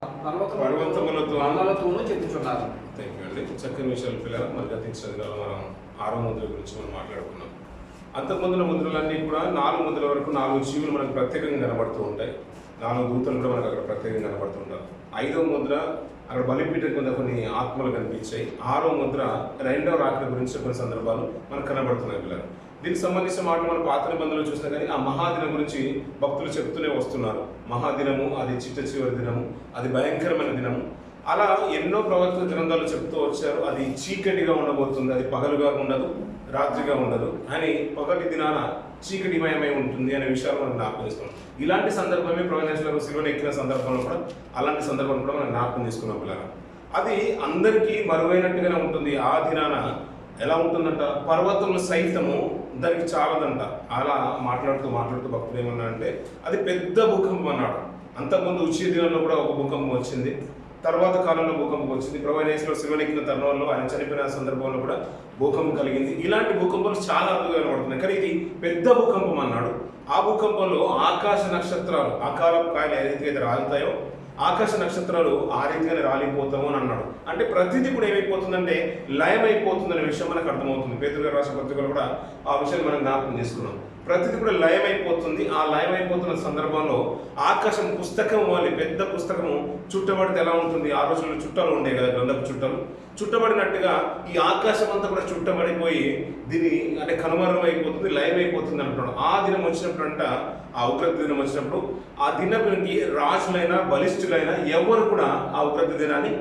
పర్వతములతోనూ చెప్పుచున్నారు. Thank you అండి. చక్కని విషయాలు పిల్లలు మరి గతించిన మనం 6వ ముద్ర గురించి మనం మాట్లాడుకున్నాం. అంతకుముందుల ముద్రలన్నీ కూడా 4 ముద్రల వరకు 4 జీవులు మనకు ప్రత్యేకంగా కనబడుతూ ఉంటాయి. 4 దూతలు కూడా మనకు అక్కడ ప్రత్యేకంగా కనబడుతూ ఉంటారు. 5వ ముద్ర అక్కడ బలిపీఠం కింద కొన్ని ఆత్మలు కనిపించాయి. 6వ ముద్ర 2వ రాకడ గురించి కొన్ని సందర్భాలు మనకు కనబడుతున్నాయి పిల్లలు. దీనికి సంబంధించిన మాటలు మనం పాత నిబంధనలు చూసినా కానీ ఆ మహాదినం గురించి భక్తులు చెప్తూనే వస్తున్నారు. మహాదినము, అది చిట్ట చివరి దినము, అది భయంకరమైన దినము. అలా ఎన్నో ప్రవక్తల గ్రంథాలు చెప్తూ వచ్చారు. అది చీకటిగా ఉండబోతుంది, అది పగలుగా ఉండదు, రాత్రిగా ఉండదు అని, పగటి దినాన చీకటిమయమై ఉంటుంది అనే విషయాలు మనం జ్ఞాపకం చేసుకున్నాం. ఇలాంటి సందర్భమే ప్రవచనాలకు సిలువను ఎక్కిన సందర్భంలో కూడా అలాంటి సందర్భం కూడా మనం జ్ఞాపకం చేసుకున్నాం పిల్లలు. అది అందరికీ మరువైనట్టుగానే ఉంటుంది. ఆ దినాన ఎలా ఉంటుందంట, పర్వతములు సైతము దానికి చాలదంట. అలా మాట్లాడుతూ భక్తులు ఏమన్నా అంటే అది పెద్ద భూకంపం అన్నాడు. అంతకుముందు ఉచిత దినంలో కూడా ఒక భూకంపం వచ్చింది, తర్వాత కాలంలో భూకంపం వచ్చింది. ప్రభువైన శిలువనెక్కిన తరుణంలో ఆయన చనిపోయిన సందర్భంలో కూడా భూకంపం కలిగింది. ఇలాంటి భూకంపాలు చాలా అద్భుతంగా కనబడుతున్నాయి. కానీ ఇది పెద్ద భూకంపం అన్నాడు. ఆ భూకంపంలో ఆకాశ నక్షత్రాలు, అకాలపు కాయలు ఏ రీతిగా అయితే రాలుతాయో ఆకాశ నక్షత్రాలు ఆ రీతిగానే రాలిపోతాము అని అన్నాడు. అంటే ప్రతిదీ కూడా ఏమైపోతుందంటే లయమైపోతుందనే విషయం మనకు అర్థమవుతుంది. పేతురు గారు రాసిన పత్రికలు కూడా ఆ విషయాన్ని మనం జ్ఞాపకం చేసుకున్నాం. ప్రతిదీ కూడా లయమైపోతుంది. ఆ లయమైపోతున్న సందర్భంలో ఆకాశం పుస్తకం వల్ల, పెద్ద పుస్తకము చుట్టబడితే ఎలా ఉంటుంది, ఆ రోజుల్లో చుట్టాలు ఉండే కదా, గ్రంథపు చుట్టాలు చుట్టబడినట్టుగా ఈ ఆకాశం అంతా కూడా చుట్టబడిపోయి దీని అంటే కనుమరుగైపోతుంది, లయమైపోతుంది అంటున్నాడు. ఆ దినం వచ్చినప్పుడు అంట, ఆ ఉగ్రత దినం వచ్చినప్పుడు ఆ దినానికి రాజులైనా బలిష్ఠులైనా ఎవరు కూడా ఆ ఉగ్రత దినాన్ని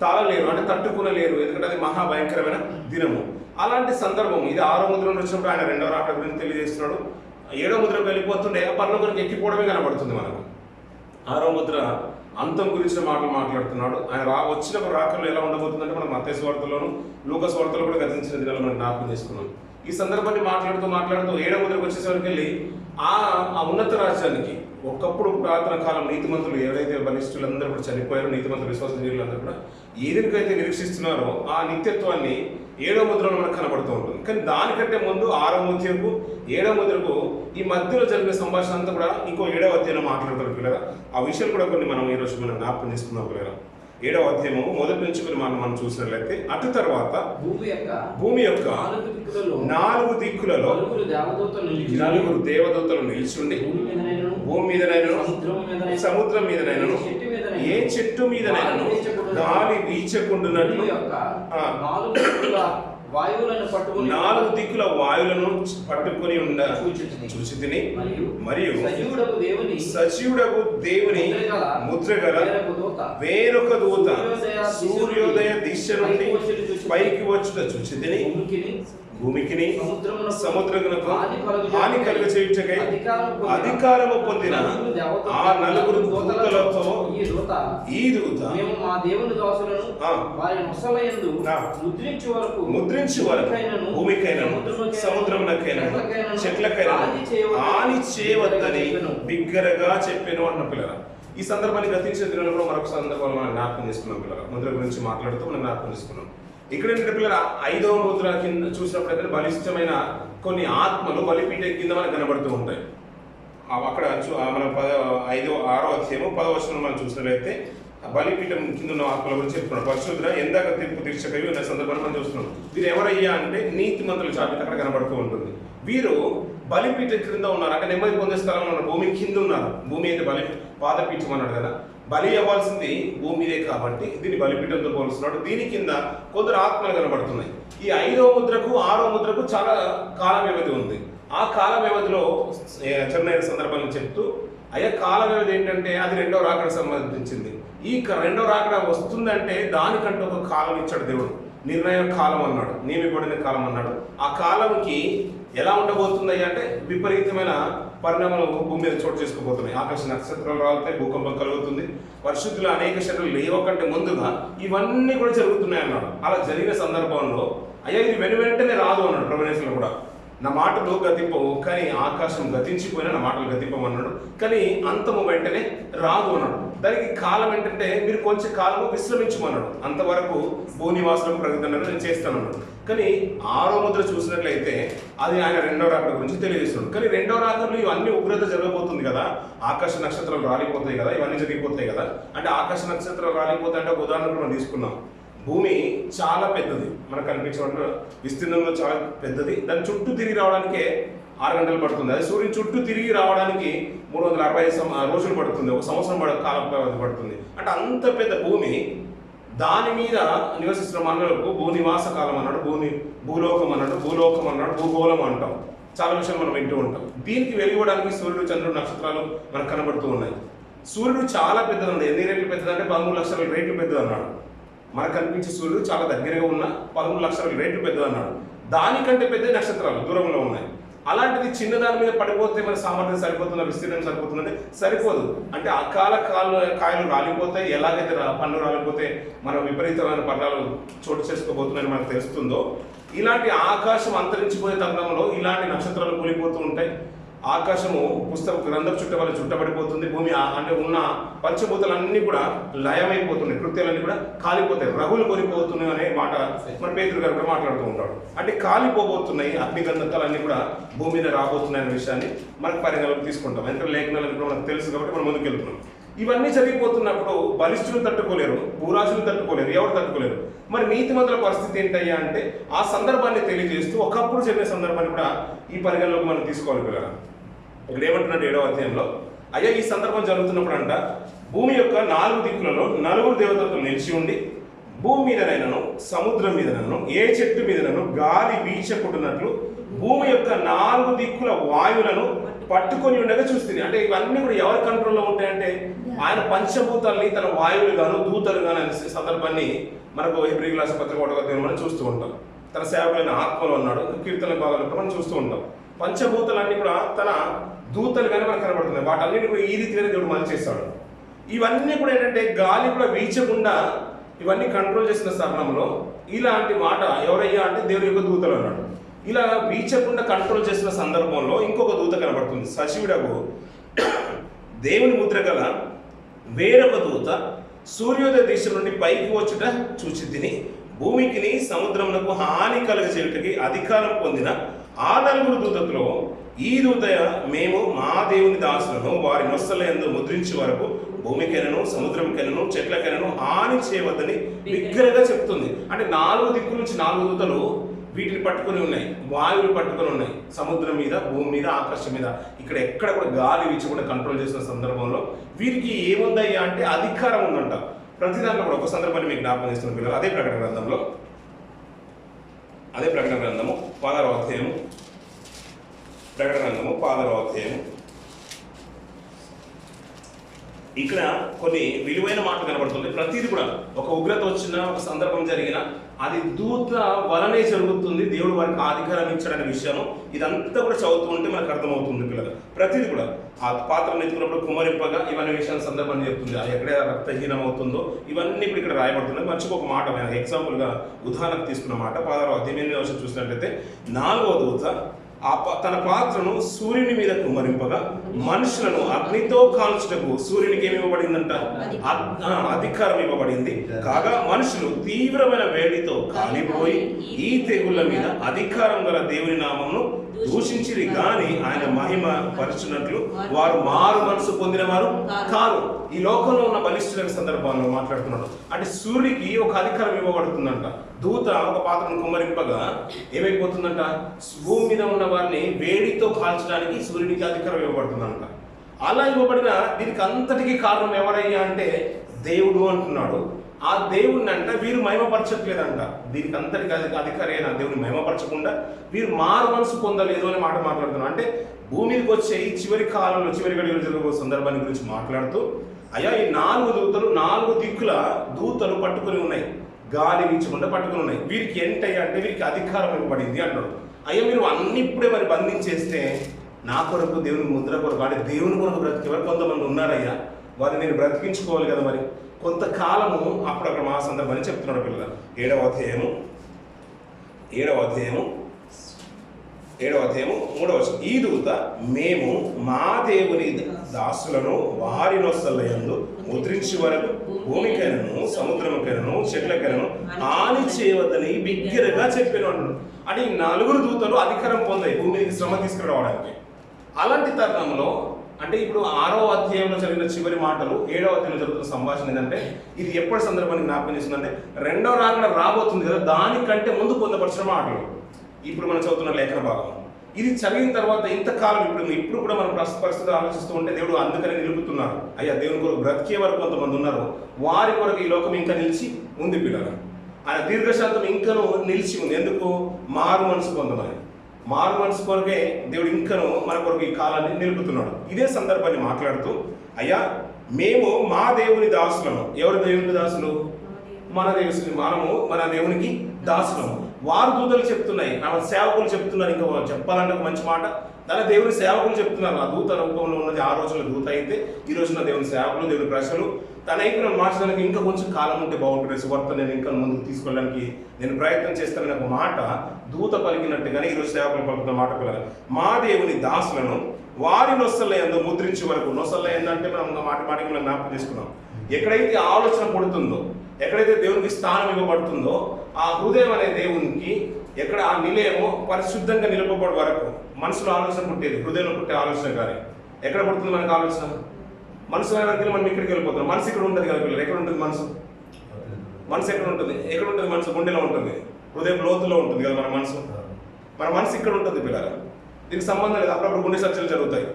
తాళలేరు, అంటే తట్టుకునలేరు. ఎందుకంటే అది మహాభయంకరమైన దినము. అలాంటి సందర్భం ఇది. 6వ ముద్రలో వచ్చినప్పుడు ఆయన 2వ రాకడ గురించి తెలియజేస్తున్నాడు. 7వ ముద్రకు వెళ్ళిపోతుండే పరలోకానికి ఎక్కిపోవడమే కనబడుతుంది మనకు. 6వ ముద్ర అంతం గురించిన మాటలు మాట్లాడుతున్నాడు. ఆయన వచ్చినప్పుడు రాకల్లో ఎలా ఉండబోతుందంటే మనం మత్తయి సువార్తలోను లూకా సువార్తలో కూడా గతించిన దినాలు మనం జ్ఞాపకం చేసుకున్నాం. ఈ సందర్భాన్ని మాట్లాడుతూ 7వ ముద్రకు వచ్చేసరికి వెళ్ళి ఆ ఉన్నత రాజ్యానికి, ఒకప్పుడు పురాతన కాలం నీతిమంతులు ఎవరైతే బలిష్ఠులందరూ కూడా చనిపోయారో, నీతిమంతులు విశ్వాసజీవులందరూ కూడా ఏదైతే నిరీక్షిస్తున్నారో ఆ నిత్యత్వాన్ని 7వ ముద్రలో మనకు కనబడుతూ ఉంటుంది. కానీ దానికంటే ముందు 6వ ముద్రకు 7వ ముద్రకు ఈ మధ్యలో జరిగిన సంభాషణ అంతా కూడా ఇంకో 7వ అధ్యాయంలో మాట్లాడతారు పిల్లరా. ఆ విషయాలు కూడా కొన్ని మనం ఈరోజు మనం జ్ఞాపకం చేసుకున్నాం పిల్లరా. 7వ అధ్యాయము మొదటి నుంచి మనం చూసినట్లయితే, అటు తర్వాత భూమి యొక్క 4 దిక్కులలో 4 దేవదూతలు నిలిచుండి భూమి మీదనైనను సముద్రం మీదనైనను ఏ చెట్టు మీదనైనను గాలి వీచకుండునట్లు 4 దిక్కుల వాయువులను పట్టుకొని చూచితిని. మరియు సజీవుడకు దేవుని ముద్రగల వేరొక దూత సూర్యోదయ దిశ నుండి పైకి వచ్చుట చూచితిని. భూమికిని సముద్రమునకు హాని కలుగ చేయుటకై అధికారము పొందిన ఆ 4 దూతలతో ఈ దూత ముద్రించు వరకు భూమికైనను సముద్రమునకైనను చెట్లకైనను హాని చేయవద్దని బిగ్గరగా చెప్పాను అన్న పిల్లల. ఈ సందర్భాన్ని గతించిన దినాల్లో కూడా మరొక సందర్భంలో మనం జ్ఞాపకం చేసుకున్నాం పిల్లల. ముద్ర గురించి మాట్లాడుతూ మనం జ్ఞాపకం చేసుకున్నాం. ఇక్కడ ఏంటంటే పిల్లల 5వ ముద్ర కింద చూసినప్పుడైతే బలిష్టమైన కొన్ని ఆత్మలు బలిపీఠం కింద మనకు కనబడుతూ ఉంటాయి. అక్కడ మనం 6వ అధ్యాయము 10వ వచనం మనం చూసినట్లయితే బలిపీఠం కింద ఉన్న ఆత్మల గురించి చెప్తున్నాడు. పరిశుద్ధ ఎందాక తీర్పు తీర్చకవి ఉన్న సందర్భాన్ని మనం చూస్తున్నాం. వీరు ఎవరయ్యా అంటే నీతిమంతుల జాబితా అక్కడ కనబడుతూ ఉంటుంది. వీరు బలిపీఠం క్రింద ఉన్నారు, అంటే నెమ్మది పొందే స్థలంలో ఉన్నారు, భూమి కింద ఉన్నారు. భూమి అయితే పాదపీఠం అన్నాడు కదా, బలి అవ్వాల్సింది భూమి మీదే కాబట్టి దీన్ని బలిపీఠంతో పోలుస్తున్నాడు. దీని కింద కొందరు ఆత్మలు కనబడుతున్నాయి. ఈ 5వ ముద్రకు 6వ ముద్రకు చాలా కాల వ్యవధి ఉంది. ఆ కాల వ్యవధిలో చిన్న సందర్భాలను చెప్తూ అయ్యా కాల వ్యవధి ఏంటంటే అది 2వ రాకడ సంబంధించింది. ఈ 2వ రాకడ వస్తుందంటే దానికంటే ఒక కాలం ఇచ్చాడు దేవుడు. నిర్ణయ కాలం అన్నాడు, నియమింపబడిన కాలం అన్నాడు. ఆ కాలంకి ఎలా ఉండబోతుంది అంటే విపరీతమైన పరిణామాలు భూమి మీద చోటు చేసుకోబోతున్నాయి. ఆకాశ నక్షత్రాలు రాలుతాయి, భూకంపం కలుగుతుంది, పరిశుద్ధులు అనేక శరీరాలు లేవకంటే ముందుగా ఇవన్నీ కూడా జరుగుతున్నాయి అన్నాడు. అలా జరిగిన సందర్భంలో అయ్యా ఇది వెంటనే రాదు అన్నాడు. ప్రభునేశ్వరులు కూడా నా మాటలు గతింపవు, కానీ ఆకాశం గతించిపోయినా నా మాటలు గతింపమన్నాడు. కానీ అంతము వెంటనే రాదు అన్నాడు. దానికి కాలం ఏంటంటే మీరు కొంచెం కాలము విశ్రమించమన్నాడు, అంతవరకు భూనివాసులకు ప్రకటనలు నేను చేస్తానన్నాడు. కానీ 6వ ముద్ర చూసినట్లయితే అది ఆయన 2వ రాకడ గురించి తెలియజేస్తున్నాడు. కానీ 2వ రాకడలో ఇవన్నీ ఉగ్రత జరగబోతుంది కదా, ఆకాశ నక్షత్రాలు రాలిపోతాయి కదా, ఇవన్నీ జరిగిపోతాయి కదా. అంటే ఆకాశ నక్షత్రాలు రాలిపోతాయి అంటే ఒక ఉదాహరణ మనం తీసుకున్నాం. భూమి చాలా పెద్దది, మనకు కనిపించిన విస్తీర్ణంలో చాలా పెద్దది. దాని చుట్టూ తిరిగి రావడానికే 6 గంటలు పడుతుంది. అది సూర్యుని చుట్టూ తిరిగి రావడానికి 365 రోజులు పడుతుంది, ఒక సంవత్సరం కాలం పడుతుంది. అంటే అంత పెద్ద భూమి, దాని మీద నివసిస్తున్న మానవులకు భూనివాస కాలం అన్నాడు, భూలోకం అన్నాడు, భూలోకం అన్నాడు, భూగోళం అంటాం. చాలా విషయాలు మనం వింటూ ఉంటాం. దీనికి వెలిగడానికి సూర్యుడు, చంద్రుడు, నక్షత్రాలు మనకు కనబడుతూ ఉన్నాయి. సూర్యుడు చాలా పెద్దదండి. ఎన్ని రేట్లు పెద్దదంటే 13 లక్షల రేట్లు పెద్దది అన్నాడు. మనకు కనిపించే సూర్యుడు చాలా దగ్గరగా ఉన్న 13 లక్షల రేట్లు పెద్దది అన్నాడు. దానికంటే పెద్ద నక్షత్రాలు దూరంలో ఉన్నాయి. అలాంటిది చిన్నదాని మీద పడిపోతే మన సామర్థ్యం సరిపోతుందా, విస్తీర్ణం సరిపోతుందంటే సరిపోదు. అంటే అకాల కాయలు రాలిపోతాయి. ఎలాగైతే పండ్లు రాలిపోతే మనం విపరీతమైన పంటలు చోటు చేసుకోబోతున్నాయని మనకు తెలుస్తుందో, ఇలాంటి ఆకాశం అంతరించిపోయే తరుణంలో ఇలాంటి నక్షత్రాలు కూలిపోతూ ఉంటాయి. ఆకాశము పుస్తక గ్రంథం చుట్టబడిపోతుంది. భూమి అంటే ఉన్న పంచభూతాలన్నీ కూడా లయమైపోతున్నాయి, కృత్యాలన్నీ కూడా కాలిపోతాయి, రగులు కొనిపోతున్నాయి అనే మాట మన పేతురు గారు కూడా మాట్లాడుతూ ఉంటాడు. అంటే కాలిపోబోతున్నాయి, అగ్నిగంధకాలన్నీ కూడా భూమి మీద రాబోతున్నాయి అనే విషయాన్ని మనకు పరిగణలోకి తీసుకుంటాం. ఎందుకంటే లేఖనాలు కూడా మనకు తెలుసు కాబట్టి మనం ముందుకు వెళ్తున్నాం. ఇవన్నీ జరిగిపోతున్నప్పుడు బలిష్ఠులు తట్టుకోలేరు, భూరాజులు తట్టుకోలేరు, ఎవరు తట్టుకోలేరు. మరి నీతిమంతుల పరిస్థితి ఏంటయ్యా అంటే ఆ సందర్భాన్ని తెలియజేస్తూ ఒకప్పుడు జరిగిన సందర్భాన్ని కూడా ఈ పరిగణలోకి మనం తీసుకోవాలి పిల్లలు. ఇక్కడ ఏమంటున్నాడు 7వ అధ్యాయంలో, అయ్యా ఈ సందర్భం జరుగుతున్నప్పుడు అంట భూమి యొక్క 4 దిక్కులలో 4 దేవతలు నిలిచి ఉండి భూమి మీదనైనను సముద్రం మీదనను ఏ చెట్టు మీదనను గాలి వీచకుంటున్నట్లు భూమి యొక్క 4 దిక్కుల వాయువులను పట్టుకొని ఉండగా చూస్తుంది. అంటే ఇవన్నీ కూడా ఎవరి కంట్రోల్లో ఉంటాయంటే ఆయన పంచభూతాలని తన వాయువులు గాను దూతలు గాను అనే సందర్భాన్ని మనకు హెబ్రీ రాసిన పత్రిక 1వ అధ్యాయం మనం చూస్తూ ఉంటాం. తన సేవకులైన ఆత్మలో ఉన్నాడు, కీర్తన భాగాలు మనం చూస్తూ ఉంటాం. పంచభూతాలన్నీ కూడా తన దూతలుగానే మనకు కనబడుతున్నాయి. వాటన్నిటి కూడా ఈ రీతిగానే దేవుడు మలిచేస్తాడు. ఇవన్నీ కూడా ఏంటంటే గాలి కూడా వీచకుండా ఇవన్నీ కంట్రోల్ చేసిన స్థానంలో ఇలాంటి మాట ఎవరయ్యా అంటే దేవుడి యొక్క దూతలు అన్నాడు. ఇలా వీచకుండా కంట్రోల్ చేసిన సందర్భంలో ఇంకొక దూత కనబడుతుంది. సజీవుడకు దేవుని ముద్ర గల వేరొక దూత సూర్యోదయ దిశ నుండి పైకి వచ్చుట చూచి తిని భూమికిని సముద్రమునకు హాని కలుగజేయుటకి అధికారం పొందిన ఆ 4 దూతలో ఈ దూత మేము మా దేవుని దాసులను వారి నొస్తలందు ముద్రించే వరకు భూమికైనను సముద్రంకైనను చెట్లకైనను హాని చేయవద్దని బిగ్గరగా చెప్తుంది. అంటే 4 దిక్కుల నుంచి 4 దూతలు వీటిని పట్టుకొని ఉన్నాయి, వాయువులు పట్టుకొని ఉన్నాయి, సముద్రం మీద, భూమి మీద, ఆకాశం మీద. ఇక్కడ ఎక్కడ కూడా గాలి వీచకుండా కంట్రోల్ చేసిన సందర్భంలో వీరికి ఏముందయ్యా అంటే అధికారం ఉందంట. ప్రతి దాంట్లో కూడా ఒక సందర్భాన్ని మీకు జ్ఞాపకం చేస్తున్న పిల్లలు అదే ప్రకటన గ్రంథము 16వ అధ్యాయము, ప్రకటన గ్రంథము 16వ అధ్యాయము. ఇక్కడ కొన్ని విలువైన మాటలు కనబడుతుంది. ప్రతిది కూడా ఒక ఉగ్రత వచ్చిన, ఒక సందర్భం జరిగిన అది దూత వలనే జరుగుతుంది. దేవుడు వారికి అధికారం ఇచ్చాడనే విషయం ఇదంతా కూడా చదువుతూ ఉంటే మనకు అర్థమవుతుంది పిల్లలు. ప్రతిది కూడా ఆ పాత్రను ఎత్తుకున్నప్పుడు కుమరింపగా ఇవన్నీ విషయాల సందర్భాన్ని చెప్తుంది. ఎక్కడే రక్తహీనం అవుతుందో ఇవన్నీ ఇప్పుడు ఇక్కడ రాయబడుతున్నాయి. మంచిగా ఒక మాట ఎగ్జాంపుల్గా ఉదాహరణకు తీసుకున్న మాట 16వ అధ్యాయం చూసినట్లయితే 4వ దూత తన పాత్రను సూర్యుని మీద కుమరింపగా మనుషులను అగ్నితో కాల్చుటకు సూర్యునికి ఏమి ఇవ్వబడిందంట? అధికారం ఇవ్వబడింది. కాగా మనుషులు తీవ్రమైన వేడితో కాలిపోయి ఈ తెగుళ్ళ మీద అధికారం గల దేవుని నామమును దూషించిరి గాని ఆయన మహిమ పరచునట్లు వారు మారు మనసు పొందిన వారు కాదు. ఈ లోకంలో ఉన్న బలిష్ఠుల సందర్భాల్లో మాట్లాడుతున్నాడు. అంటే సూర్యుడికి ఒక అధికారం ఇవ్వబడుతుందంట. దూత ఒక పాత్రను కుమ్మరింపగా ఏమైపోతుందంట? భూమి మీద ఉన్న వారిని వేడితో కాల్చడానికి సూర్యుడికి అధికారం ఇవ్వబడుతుందంట. అలా ఇవ్వబడిన దీనికి అంతటికీ కారణం ఎవరయ్యా అంటే దేవుడు అంటున్నాడు. ఆ దేవుడిని అంట వీరు మహిమపరచట్లేదంట. దీనికి అంతటికి అధికారి అయిన దేవుని మహిమపరచకుండా వీరు మారు మనసు పొందలేదు అనే మాట మాట్లాడుతున్నారు. అంటే భూమి మీదకి వచ్చే ఈ చివరి కాలంలో, చివరి గడిలో జరిగే సందర్భాన్ని గురించి మాట్లాడుతూ, అయ్యా ఈ 4 దూతలు 4 దిక్కుల దూతలు పట్టుకుని ఉన్నాయి, గాలి వీచకుండా పట్టుకుని ఉన్నాయి. వీరికి ఏంటయ్యా అంటే వీరికి అధికారం ఇవ్వబడింది అంటాడు. అయ్యా మీరు అన్ని ఇప్పుడే మరి బంధించేస్తే నా కొరకు దేవుని ముద్ర కొరకు అంటే దేవుని కొరకు బ్రతికేవారు కొంతమంది ఉన్నారయ్యా, వారిని నేను బ్రతికించుకోవాలి కదా, మరి కొంతకాలము అప్పుడక్కడ మా సందర్భాన్ని చెప్తున్నాడు పిల్లలు. 7వ అధ్యాయము 7వ అధ్యాయము 3వ వచనం. ఈ దూత మేము మా దేవుని దాసులను వారి నొసలయందు ముద్రించి వరకు భూమికైనను సముద్రముకైనను చెట్లకైనను హాని చేయవద్దని బిగ్గరగా చెప్పాను అన్నాడు. అంటే ఈ 4 దూతలు అధికారం పొందాయి భూమికి శ్రమ తీసుకురావడానికి. అలాంటి తరుణంలో అంటే ఇప్పుడు 6వ అధ్యాయంలో జరిగిన చివరి మాటలు 7వ అధ్యాయంలో జరుగుతున్న సంభాషణ ఏంటంటే ఇది ఎప్పటి సందర్భాన్ని జ్ఞాపకం చేస్తుందంటే రెండవ రాకడ రాబోతుంది కదా, దానికంటే ముందు పొందపరిచిన మాటలు ఇప్పుడు మనం చదువుతున్న లేఖన భాగం. ఇది చదివిన తర్వాత ఇంతకాలం ఇప్పుడు కూడా మనం పరిస్థితులు ఆలోచిస్తూ ఉంటే దేవుడు అందుకనే నిలుపుతున్నారు. అయ్యా దేవుని కొరకు బ్రతికే వరకు కొంతమంది ఉన్నారు, వారి కొరకు ఈ లోకం ఇంకా నిలిచి ఉంది పిల్లలు. ఆయన దీర్ఘశాంతం ఇంకను నిలిచి ఉంది. ఎందుకు? మారు మనసు పొందమని. మారు మనసు కొరకే దేవుడు ఇంకను మన కొరకు ఈ కాలాన్ని నిలుపుతున్నాడు. ఇదే సందర్భాన్ని మాట్లాడుతూ అయ్యా మేము మా దేవుని దాసులము. ఎవరు దేవుని దాసులు? మన దేవుని. మనము మన దేవునికి దాసులము. వారు దూతలు చెప్తున్నాయి, నా సేవకులు చెప్తున్నారు. ఇంకా చెప్పాలంటే ఒక మంచి మాట, తన దేవుని సేవకులు చెప్తున్నారు. ఆ దూత రూపంలో ఉన్నది ఆ రోజుల దూత అయితే ఈ రోజున దేవుని సేవకులు, దేవుని ప్రజలు తన ఐక్యం మార్చడానికి ఇంకా కొంచెం కాలం ఉంటే బాగుంటుంది, సువార్త నేను ఇంకా ముందుకు తీసుకెళ్ళడానికి నేను ప్రయత్నం చేస్తానని ఒక మాట దూత పలికినట్టుగానే ఈరోజు సేవకులు పలుకుతున్న మాట పిల్లలు. మా దేవుని దాసులను వారి నొసలయందు ముద్రించి వరకు. నొసలయందు అంటే మనం మాటికి మనం జ్ఞాపకం చేసుకున్నాం. ఎక్కడైతే ఆలోచన పడుతుందో, ఎక్కడైతే దేవునికి స్థానం ఇవ్వబడుతుందో ఆ హృదయం అనే దేవునికి ఎక్కడ ఆ నిలయమో పరిశుద్ధంగా నిలపబడే వరకు మనసులో ఆలోచన పుట్టేది, హృదయంలో పుట్టే ఆలోచన. కానీ ఎక్కడ పుడుతుంది మనకు ఆలోచన? మనసు వరకు మనం ఇక్కడికి వెళ్ళిపోతున్నాం. మనసు ఇక్కడ ఉంటుంది కదా పిల్లలు. ఎక్కడ ఉంటుంది మనసు? మనసు ఎక్కడ ఉంటుంది? ఎక్కడ ఉంటుంది మనసు? గుండెలో ఉంటుంది, హృదయం లోతులో ఉంటుంది కదా మన మనసు. మన మనసు ఇక్కడ ఉంటుంది పిల్లలు. దీనికి సంబంధం లేదు. అప్పుడప్పుడు గుండె చర్చలు జరుగుతాయి.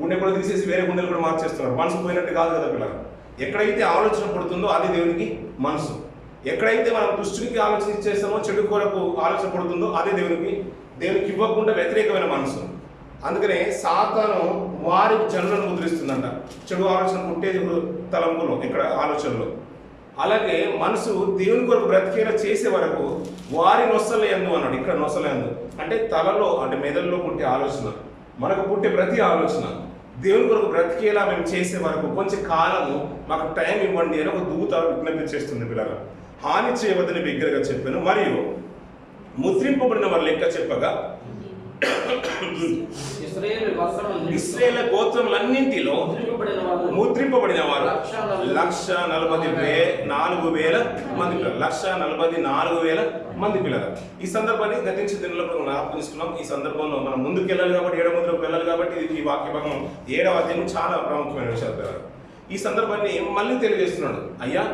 గుండె కూడా తీసేసి వేరే గుండెలు కూడా మార్చేస్తున్నారు. మనసు పోయినట్టు కాదు కదా పిల్లలు. ఎక్కడైతే ఆలోచన పడుతుందో అది దేవునికి మనసు. ఎక్కడైతే మనం దుష్టునికి ఆలోచన ఇచ్చేస్తామో, చెడు కొరకు ఆలోచన పడుతుందో అదే దేవునికి ఇవ్వకుండా వ్యతిరేకమైన మనసు. అందుకనే సాతాను వారి జనులను ముద్రిస్తుందంట. చెడు ఆలోచన పుట్టేది తలంపులో, ఇక్కడ ఆలోచనలో. అలాగే మనసు దేవుని కొరకు బ్రతికేలా చేసే వరకు వారి నొసలయందు అన్నాడు. ఇక్కడ నొసలయందు అంటే తలలో, అంటే మెదడులో పుట్టే ఆలోచన, మనకు పుట్టే ప్రతి ఆలోచన దేవుని కొరకు బ్రతికేలా మేము చేసే వరకు కొంచెం కాలము మాకు టైం ఇవ్వండి అని ఒక దూత విజ్ఞప్తి చేస్తుంది పిల్లలు. హాని చేయవద్దని బిగ్గరగా చెప్పాను. మరియు ముద్రింపబడిన వారు లెక్క చెప్పగా ఇశ్రాయేలు గోత్రములన్నింటిలో ముద్రింపబడిన వారు 1,44,000 మంది పిల్లలు. 1,44,000 మంది పిల్లలు. ఈ సందర్భాన్ని గతించిన దినంలో మనం జ్ఞాపకం. ఈ సందర్భంలో మనం ముందుకు వెళ్ళాలి కాబట్టి, 7వ ముద్రకు వెళ్ళాలి కాబట్టి ఈ వాక్య భాగం 7వ అధ్యాయం చాలా ప్రాముఖ్యమైన విషయాలు పిల్లలు. ఈ సందర్భాన్ని మళ్ళీ తెలియజేస్తున్నాడు. అయ్యా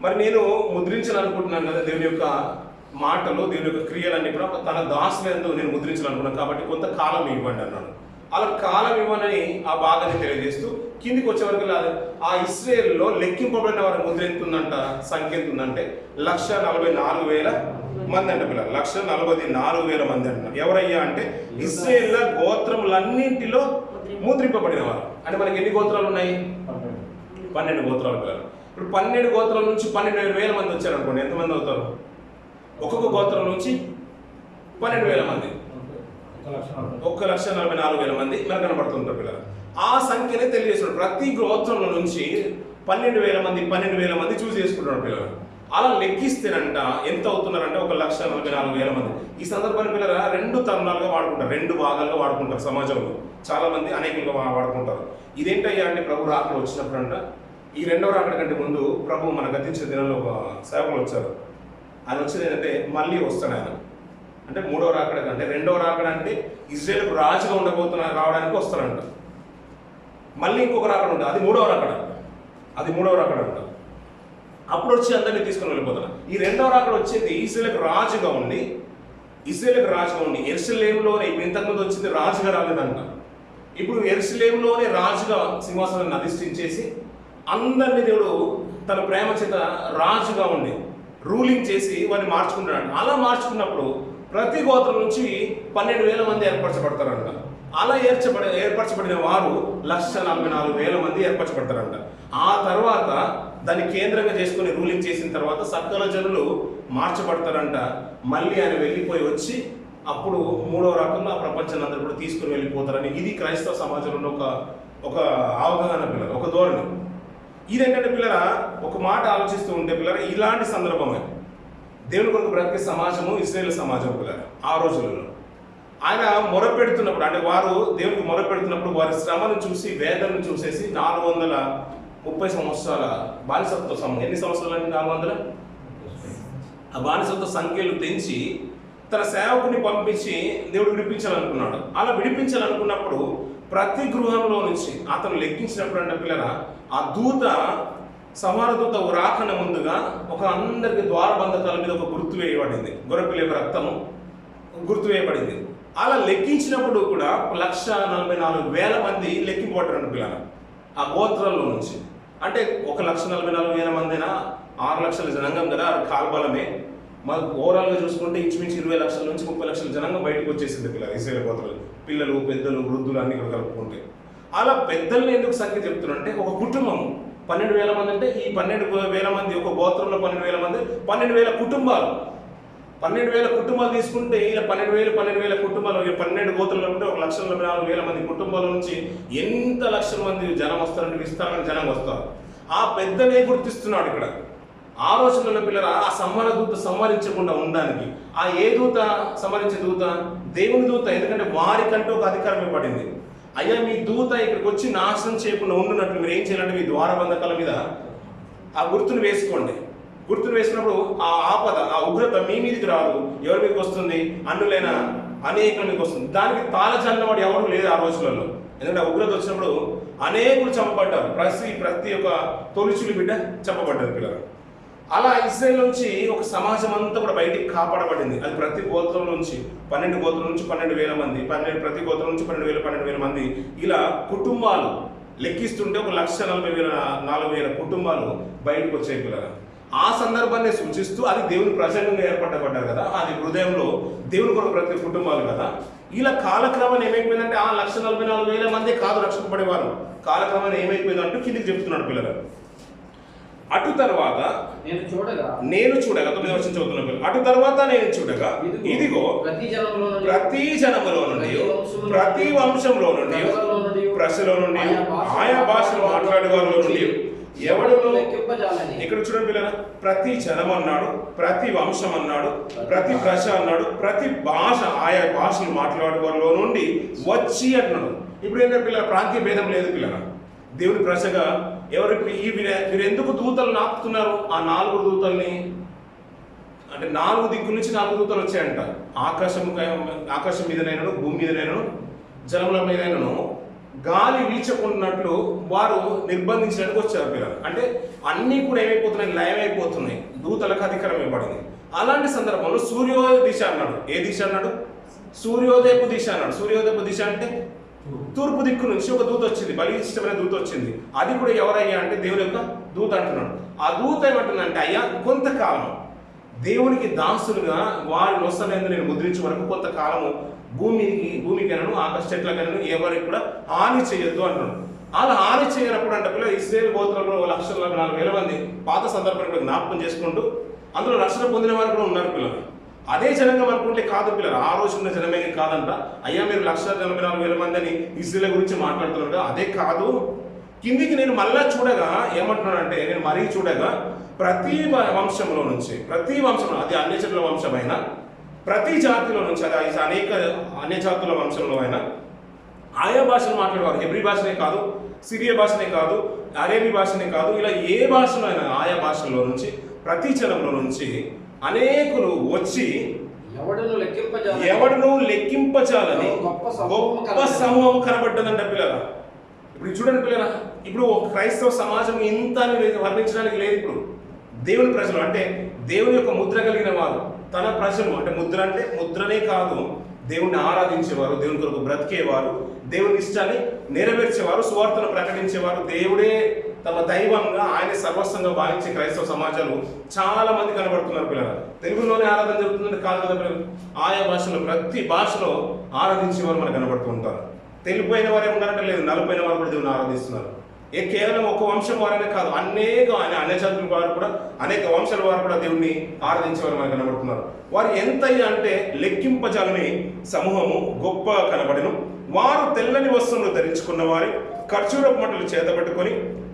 మరి నేను ముద్రించాలనుకుంటున్నాను కదా దేవుని యొక్క మాటలు, దేవుని యొక్క క్రియలన్నీ కూడా తన దాసులందు నేను ముద్రించాలనుకున్నాను కాబట్టి కొంత కాలం ఇవ్వండి అన్నాడు. అలా కాలం ఇవ్వనని ఆ భాగాన్ని తెలియజేస్తూ కిందికి వచ్చే వరకు ఆ ఇశ్రాయేలులో లెక్కింపబడిన వారి ముద్ర ఎంత ఉందంట, సంఖ్య ఎంత ఉందంటే 1,44,000 మంది అంట పిల్లలు. 1,44,000 మంది అంటున్నారు. ఎవరయ్యా అంటే ఇశ్రాయేల్ గోత్రములన్నింటిలో ముద్రింపబడిన వారు. అంటే మనకి ఎన్ని గోత్రాలు ఉన్నాయి? 12 గోత్రాలు పిల్లలు. ఇప్పుడు 12 గోత్రాల నుంచి 12,000 మంది వచ్చారు అనుకోండి, ఎంతమంది అవుతారు? ఒక్కొక్క గోత్రం నుంచి 12,000 మంది, 1,44,000 మంది మనకు కనబడుతుంటారు పిల్లలు. ఆ సంఖ్యనే తెలియజేస్తున్నాడు. ప్రతి గోత్రంలో నుంచి 12,000 మంది చూస్ చేసుకుంటున్నారు పిల్లలు. అలా లెక్కిస్తేనంట ఎంత అవుతున్నారంటే 1,44,000 మంది. ఈ సందర్భాన్ని పిల్లల 2 తరుణాలుగా వాడుకుంటారు, 2 భాగాల్లో వాడుకుంటారు. సమాజంలో చాలా మంది అనేకులుగా వాడుకుంటారు. ఇదేంటయ్యా అంటే ప్రభు రాకడ వచ్చినప్పుడు అంట, ఈ 2వ రాకడ కంటే ముందు ప్రభు మన గతించిన దినంలో ఒక సేవకులు వచ్చారు. ఆయన వచ్చేది ఏంటంటే మళ్ళీ వస్తాడు ఆయన. అంటే 3వ రాకడ కంటే 2వ రాకడ అంటే ఇజ్రాయేలుకు రాజుగా రావడానికి వస్తాడంట. మళ్ళీ ఇంకొక రాకడ ఉంటుంది, అది 3వ రాకడ. అంట. అప్పుడు వచ్చి అందరినీ తీసుకొని వెళ్ళిపోతాడు. ఈ 2వ రాకడ వచ్చేది ఇజ్రాయేలుకు రాజుగా ఉండి యెరూషలేములోనే, ఇప్పుడు ఇంతకుముందు వచ్చింది రాజుగా రాలేదంట. ఇప్పుడు యెరూషలేములోనే రాజుగా సింహాసనాన్ని అధిష్ఠించేసి అందరినీ దేవుడు తన ప్రేమ చేత రాజుగా ఉండి రూలింగ్ చేసి వారిని మార్చుకుంటాడు. అలా మార్చుకున్నప్పుడు ప్రతి గోత్రం నుంచి 12,000 మంది ఏర్పరచబడతారంట. అలా ఏర్పరచబడిన వారు 1,44,000 మంది ఏర్పరచబడతారంట. ఆ తర్వాత దాన్ని కేంద్రంగా చేసుకుని రూలింగ్ చేసిన తర్వాత సకల జనులు మార్చబడతారంట. మళ్ళీ ఆయన వెళ్ళిపోయి వచ్చి అప్పుడు 3వ రకంలో ఆ ప్రపంచాన్ని అందరూ కూడా తీసుకుని వెళ్ళిపోతారని ఇది క్రైస్తవ సమాజంలో ఒక అవగాహన పిల్లలు, ఒక ధోరణి. ఇదేంటంటే పిల్లల ఒక మాట ఆలోచిస్తూ ఉంటే పిల్లల ఇలాంటి సందర్భమే దేవుని కొరకు బ్రతికే సమాజము ఇశ్రాయేలు సమాజం పిల్లలు. ఆ రోజులలో ఆయన మొరపెడుతున్నప్పుడు, అంటే వారు దేవునికి మొరపెడుతున్నప్పుడు వారి శ్రమను చూసి వేదనను చూసేసి 430 సంవత్సరాల బానిసత్వ ఎన్ని సంవత్సరాలండి? 400 ఆ బానిసత్వ సంఖ్యలు తెంచి తన సేవకుని పంపించి దేవుడు విడిపించాలనుకున్నాడు. అలా విడిపించాలనుకున్నప్పుడు ప్రతి గృహంలో నుంచి అతను లెక్కించినప్పుడు అంటే పిల్లల ఆ దూత సమాన దూత రాకన ముందుగా ఒక అందరికి ద్వారబంధకాల మీద ఒక గుర్తు వేయబడింది, గొర్రెపిల్ల యొక్క రక్తము గుర్తు వేయబడింది. అలా లెక్కించినప్పుడు కూడా 1,44,000 మంది లెక్కింపబడ్డారు పిల్లల ఆ గోత్రాల్లో నుంచి. అంటే 1,44,000 మందినా 6 లక్షల జనాంగం కదా, కాల్బలమే. మాకు ఓవరాల్గా చూసుకుంటే ఇంచుమించు 20 లక్షల నుంచి 30 లక్షల జనాంగం బయటకు వచ్చేసింది పిల్లలు, ఇశ్రాయేలు గోత్రాలు, పిల్లలు, పెద్దలు, వృద్ధులు అన్ని కూడా కలుపుకుంటే. అలా పెద్దల్ని ఎందుకు సంఖ్య చెప్తున్నారంటే ఒక కుటుంబం 12,000 మంది అంటే ఈ 12,000 మంది ఒక గోత్రంలో 12,000 మంది 12,000 కుటుంబాలు. 12,000 కుటుంబాలు తీసుకుంటే ఇలా 12,000 కుటుంబాలు 12 గోత్రాలు అంటే 1,44,000 మంది కుటుంబాల నుంచి ఎంత లక్షల మంది జనం వస్తారంటే విస్తారమైన జనం వస్తారు. ఆ పెద్దనే గుర్తిస్తున్నాడు ఇక్కడ. ఆ రోజుల్లో పిల్లల ఆ సంహార దూత సంహరించకుండా ఉండడానికి ఆ ఏ దూత సంహరించే దూత? దేవుని దూత. ఎందుకంటే వారికంటూ ఒక అధికారం ఇవ్వబడింది. అయ్యా మీ దూత ఇక్కడికి వచ్చి నాశనం చేయకుండా ఉండున్నట్లు మీరు ఏం చేయాలంటే మీ ద్వారబంధకాల మీద ఆ గుర్తును వేసుకోండి. గుర్తును వేసినప్పుడు ఆ ఆపద, ఆ ఉగ్రత మీ మీదకి రాదు. ఎవరి మీదకి వస్తుంది? అన్నులైన అనేకుల మీదకి వస్తుంది. దానికి తాళజల్లవాడు ఎవరు లేదు ఆ రోజులలో. ఎందుకంటే ఆ ఉగ్రత వచ్చినప్పుడు అనేకులు చంపబడ్డారు. ప్రతి ఒక్క తొలిచులి బిడ్డ చంపబడ్డారు పిల్లలు. అలా ఇశ్రాయేల్ నుంచి ఒక సమాజం అంతా కూడా బయటికి కాపాడబడింది. అది ప్రతి గోత్రం నుంచి 12 గోత్రం నుంచి 12,000 మంది, ప్రతి గోత్రం నుంచి 12,000 మంది ఇలా కుటుంబాలు లెక్కిస్తుంటే 1,40,000 కుటుంబాలు బయటకు వచ్చాయి పిల్లలు. ఆ సందర్భాన్ని సూచిస్తూ అది దేవుని ప్రసంగంగా ఏర్పడబడ్డారు కదా, అది హృదయంలో దేవుని కొరకు ప్రతి కుటుంబాలు కదా. ఇలా కాలక్రమాన్ని ఏమైపోయిందంటే ఆ 1,44,000 మంది కాదు రక్షింపబడేవారు. కాలక్రమాన్ని ఏమైపోయిందంటూ కిందికి చెప్తున్నాడు పిల్లలు. అటు తర్వాత నేను చూడగా 9వ వచనం చదువుతున్న పిల్లలు. అటు తర్వాత నేను చూడగా ఇదిగో ప్రతి జనములో నుండి ప్రతి వంశంలో నుండి ప్రజలో నుండి ఆయా భాషలు మాట్లాడేవారిలో నుండి ఎవడును, ఇక్కడ చూడండి పిల్లల, ప్రతి జనం అన్నాడు, ప్రతి వంశం అన్నాడు, ప్రతి ప్రజ అన్నాడు, ప్రతి భాష ఆయా భాషలు మాట్లాడేవారిలో నుండి వచ్చి అంటున్నాడు. ఇప్పుడు ఏంటంటే పిల్లల ప్రాంతీయ భేదం లేదు పిల్లల. దేవుని ప్రజగా ఎవరికి మీరు ఎందుకు దూతలు నాపుతున్నారు? ఆ 4 దూతల్ని అంటే 4 దిక్కుల నుంచి 4 దూతలు వచ్చాయంట. ఆకాశం మీదనైనను, భూమి మీదనైనను, జలముల మీదైనను గాలి వీచకున్నట్లు వారు నిర్బంధించడానికి వచ్చారు పిల్లలు. అంటే అన్నీ కూడా ఏమైపోతున్నాయి? లయమైపోతున్నాయి. దూతలకు అధికారం ఇవ్వబడింది. అలాంటి సందర్భంలో సూర్యోదయ దిశ అన్నాడు. ఏ దిశ అన్నాడు? సూర్యోదయపు దిశ అన్నాడు. సూర్యోదయపు దిశ అంటే తూర్పు దిక్కు నుంచి ఒక దూత వచ్చింది, బలిష్టమైన దూత వచ్చింది. అది కూడా ఎవరయ్యా అంటే దేవుని యొక్క దూత అంటున్నాడు. ఆ దూత ఏమంటుందంటే, అయ్యా కొంతకాలం దేవునికి దాసులుగా వారి నొసలేందు నేను ముద్రించే వరకు కొంతకాలము భూమికైనాను ఆకాశ చెట్లకైనాను ఎవరికి కూడా హాని చేయొద్దు అంటున్నాడు. అలా హాని చేయనప్పుడు అంటే పిల్లలు ఇశ్రాయేలు గోత్రంలో 1,44,000 మంది పాత సందర్భాన్ని జ్ఞాపకం చేసుకుంటూ అందులో రక్షణ పొందిన వారు కూడా ఉన్నారు పిల్లలు. అదే జనంగం అనుకుంటే కాదు పిల్లలు, ఆ రోజు ఉన్న జనమే కాదంట. అయ్యా మీరు 1,44,000 మంది అని ఇశ్రాయేలు గురించి మాట్లాడుతున్నారు, అదే కాదు. కిందికి నేను మళ్ళా చూడగా ఏమంటున్నానంటే, నేను మరీ చూడగా ప్రతి వంశంలో నుంచి, ప్రతి వంశంలో, అది అన్యజనుల వంశమైన ప్రతి జాతిలో నుంచి, అది అనేక అన్య జాతుల వంశంలో అయినా ఆయా భాషను మాట్లాడేవారు. హెబ్రీ భాషనే కాదు, సిరియా భాషనే కాదు, అరేబీ భాషనే కాదు, ఇలా ఏ భాషలో అయినా ఆయా భాషల్లో నుంచి ప్రతి జనంలో నుంచి అనేకులు వచ్చి ఎవడును లెక్కింపజాలని గొప్ప సమూహం కనబడ్డదంట పిల్లల. ఇప్పుడు చూడండి పిల్లల, ఇప్పుడు క్రైస్తవ సమాజం ఇంత వర్ణించడానికి లేదు. ఇప్పుడు దేవుని ప్రజలు అంటే దేవుని యొక్క ముద్ర కలిగిన వారు, తన ప్రజలు అంటే ముద్రనే కాదు, దేవుణ్ణి ఆరాధించేవారు, దేవుని కొరకు బ్రతికేవారు, దేవుని ఇష్టాన్ని నెరవేర్చేవారు, సువార్తను ప్రకటించేవారు, దేవుడే తమ దైవంగా ఆయన సర్వస్వంగా భావించే క్రైస్తవ సమాజాలు చాలా మంది కనబడుతున్నారు పిల్లలు. తెలుగులోనే ఆరాధన జరుగుతుందంటే కాదు కదా పిల్లలు, ఆయా భాషలో ప్రతి భాషలో ఆరాధించేవారు మనకు కనబడుతూ ఉంటారు. తెలిపోయిన వారే ఉన్నారంటే లేదు, నలుపోయిన వారు కూడా దేవుని ఆరాధిస్తున్నారు. కేవలం ఒక వంశం వారనే కాదు, అనేక అన్యజాతుల వారు కూడా, అనేక వంశాల వారు కూడా దేవుణ్ణి ఆరాధించేవారు మనకు కనబడుతున్నారు. వారు ఎంతయ్యా అంటే లెక్కింపజాలని సమూహము గొప్ప కనబడను. వారు తెల్లని వస్త్రములు ధరించుకున్న వారి ఖర్జూరపు మంటలు చేతబట్టుకొని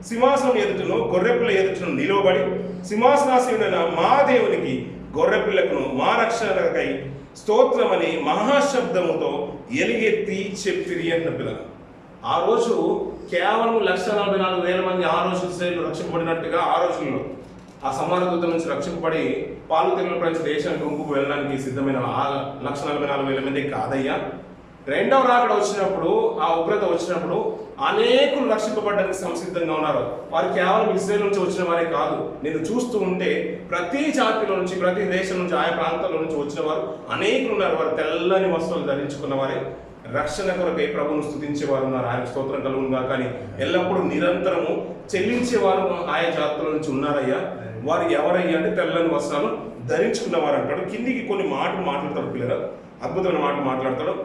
సింహాసనం ఎదుటను గొర్రెపిల్ల ఎదుటను నిలువబడి సింహాసనాసీనుడైన మా దేవునికి గొర్రెపిల్లకును మా రక్షణకై స్తోత్రమని మహాశబ్దముతో ఎలుగెత్తి చెప్పిరి అన్న పిల్లలు. ఆ రోజు కేవలం 1,44,000 మంది ఆ రోజు ఇశ్రాయేలు రక్షింపబడినట్టుగా ఆ రోజుల్లో ఆ సంహార దూత నుంచి రక్షింపబడి పాలు తెగులు ప్రపంచ దేశానికి గుంపుకు వెళ్ళడానికి సిద్ధమైన ఆ 1,44,000 మంది కాదయ్యా. రెండవ రాకడ వచ్చినప్పుడు, ఆ ఉగ్రత వచ్చినప్పుడు అనేకులు రక్షింపబడడానికి సంసిద్ధంగా ఉన్నారు. వారు కేవలం ఇశ్రాయేలు నుంచి వచ్చిన వారే కాదు. నేను చూస్తూ ఉంటే ప్రతి జాతిలో నుంచి, ప్రతి దేశం నుంచి, ఆయా ప్రాంతాల నుంచి వచ్చిన వారు అనేకులు ఉన్నారు. వారు తెల్లని వస్త్రాలు ధరించుకున్న వారే రక్షణ కొరకై ప్రభువును స్తుతించేవారు ఉన్నారు. ఆయన స్తోత్రం కలుగునుగా. కానీ ఎల్లప్పుడూ నిరంతరము చెల్లించేవారు ఆయా జాతుల నుంచి ఉన్నారయ్యా. వారు ఎవరయ్యా అంటే తెల్లని వస్త్రాలు ధరించుకున్నవారు అంటాడు. కిందికి కొన్ని మాటలు మాట్లాడతాడు పిల్లలు, అద్భుతమైన మాటలు మాట్లాడతాడు.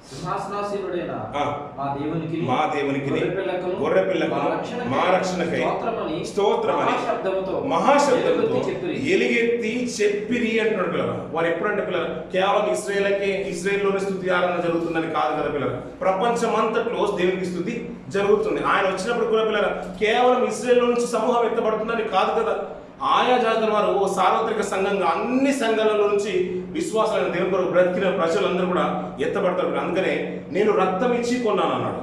సింహాసనాసీనుడైన మా దేవునికి గొర్రె పిల్లకును మా రక్షణకై స్తోత్రమని మహాశబ్దముతో ఎలుగెత్తి చెప్పిరి అంటున్నాడు పిల్లలు. వారు ఎప్పుడంటే పిల్లలు కేవలం ఇశ్రాయేల్లోనే స్తుతి ఆరాధన జరుగుతుందని కాదు కదా పిల్లలు, ప్రపంచం అంతట్లో దేవునికి స్తుతి జరుగుతుంది. ఆయన వచ్చినప్పుడు కూడా పిల్లలు కేవలం ఇశ్రాయేల్ నుంచి సమూహం ఎత్తబడుతుందని కాదు కదా. ఆయా జాతుల వారు ఓ సార్వత్రిక సంఘంగా అన్ని సంఘాలలో నుంచి విశ్వాసాలైన దేవుని కొరకు బ్రతికిన ప్రజలందరూ కూడా ఎత్తబడతారు. అందుకనే నేను రక్తం ఇచ్చి కొన్నాను అన్నాడు,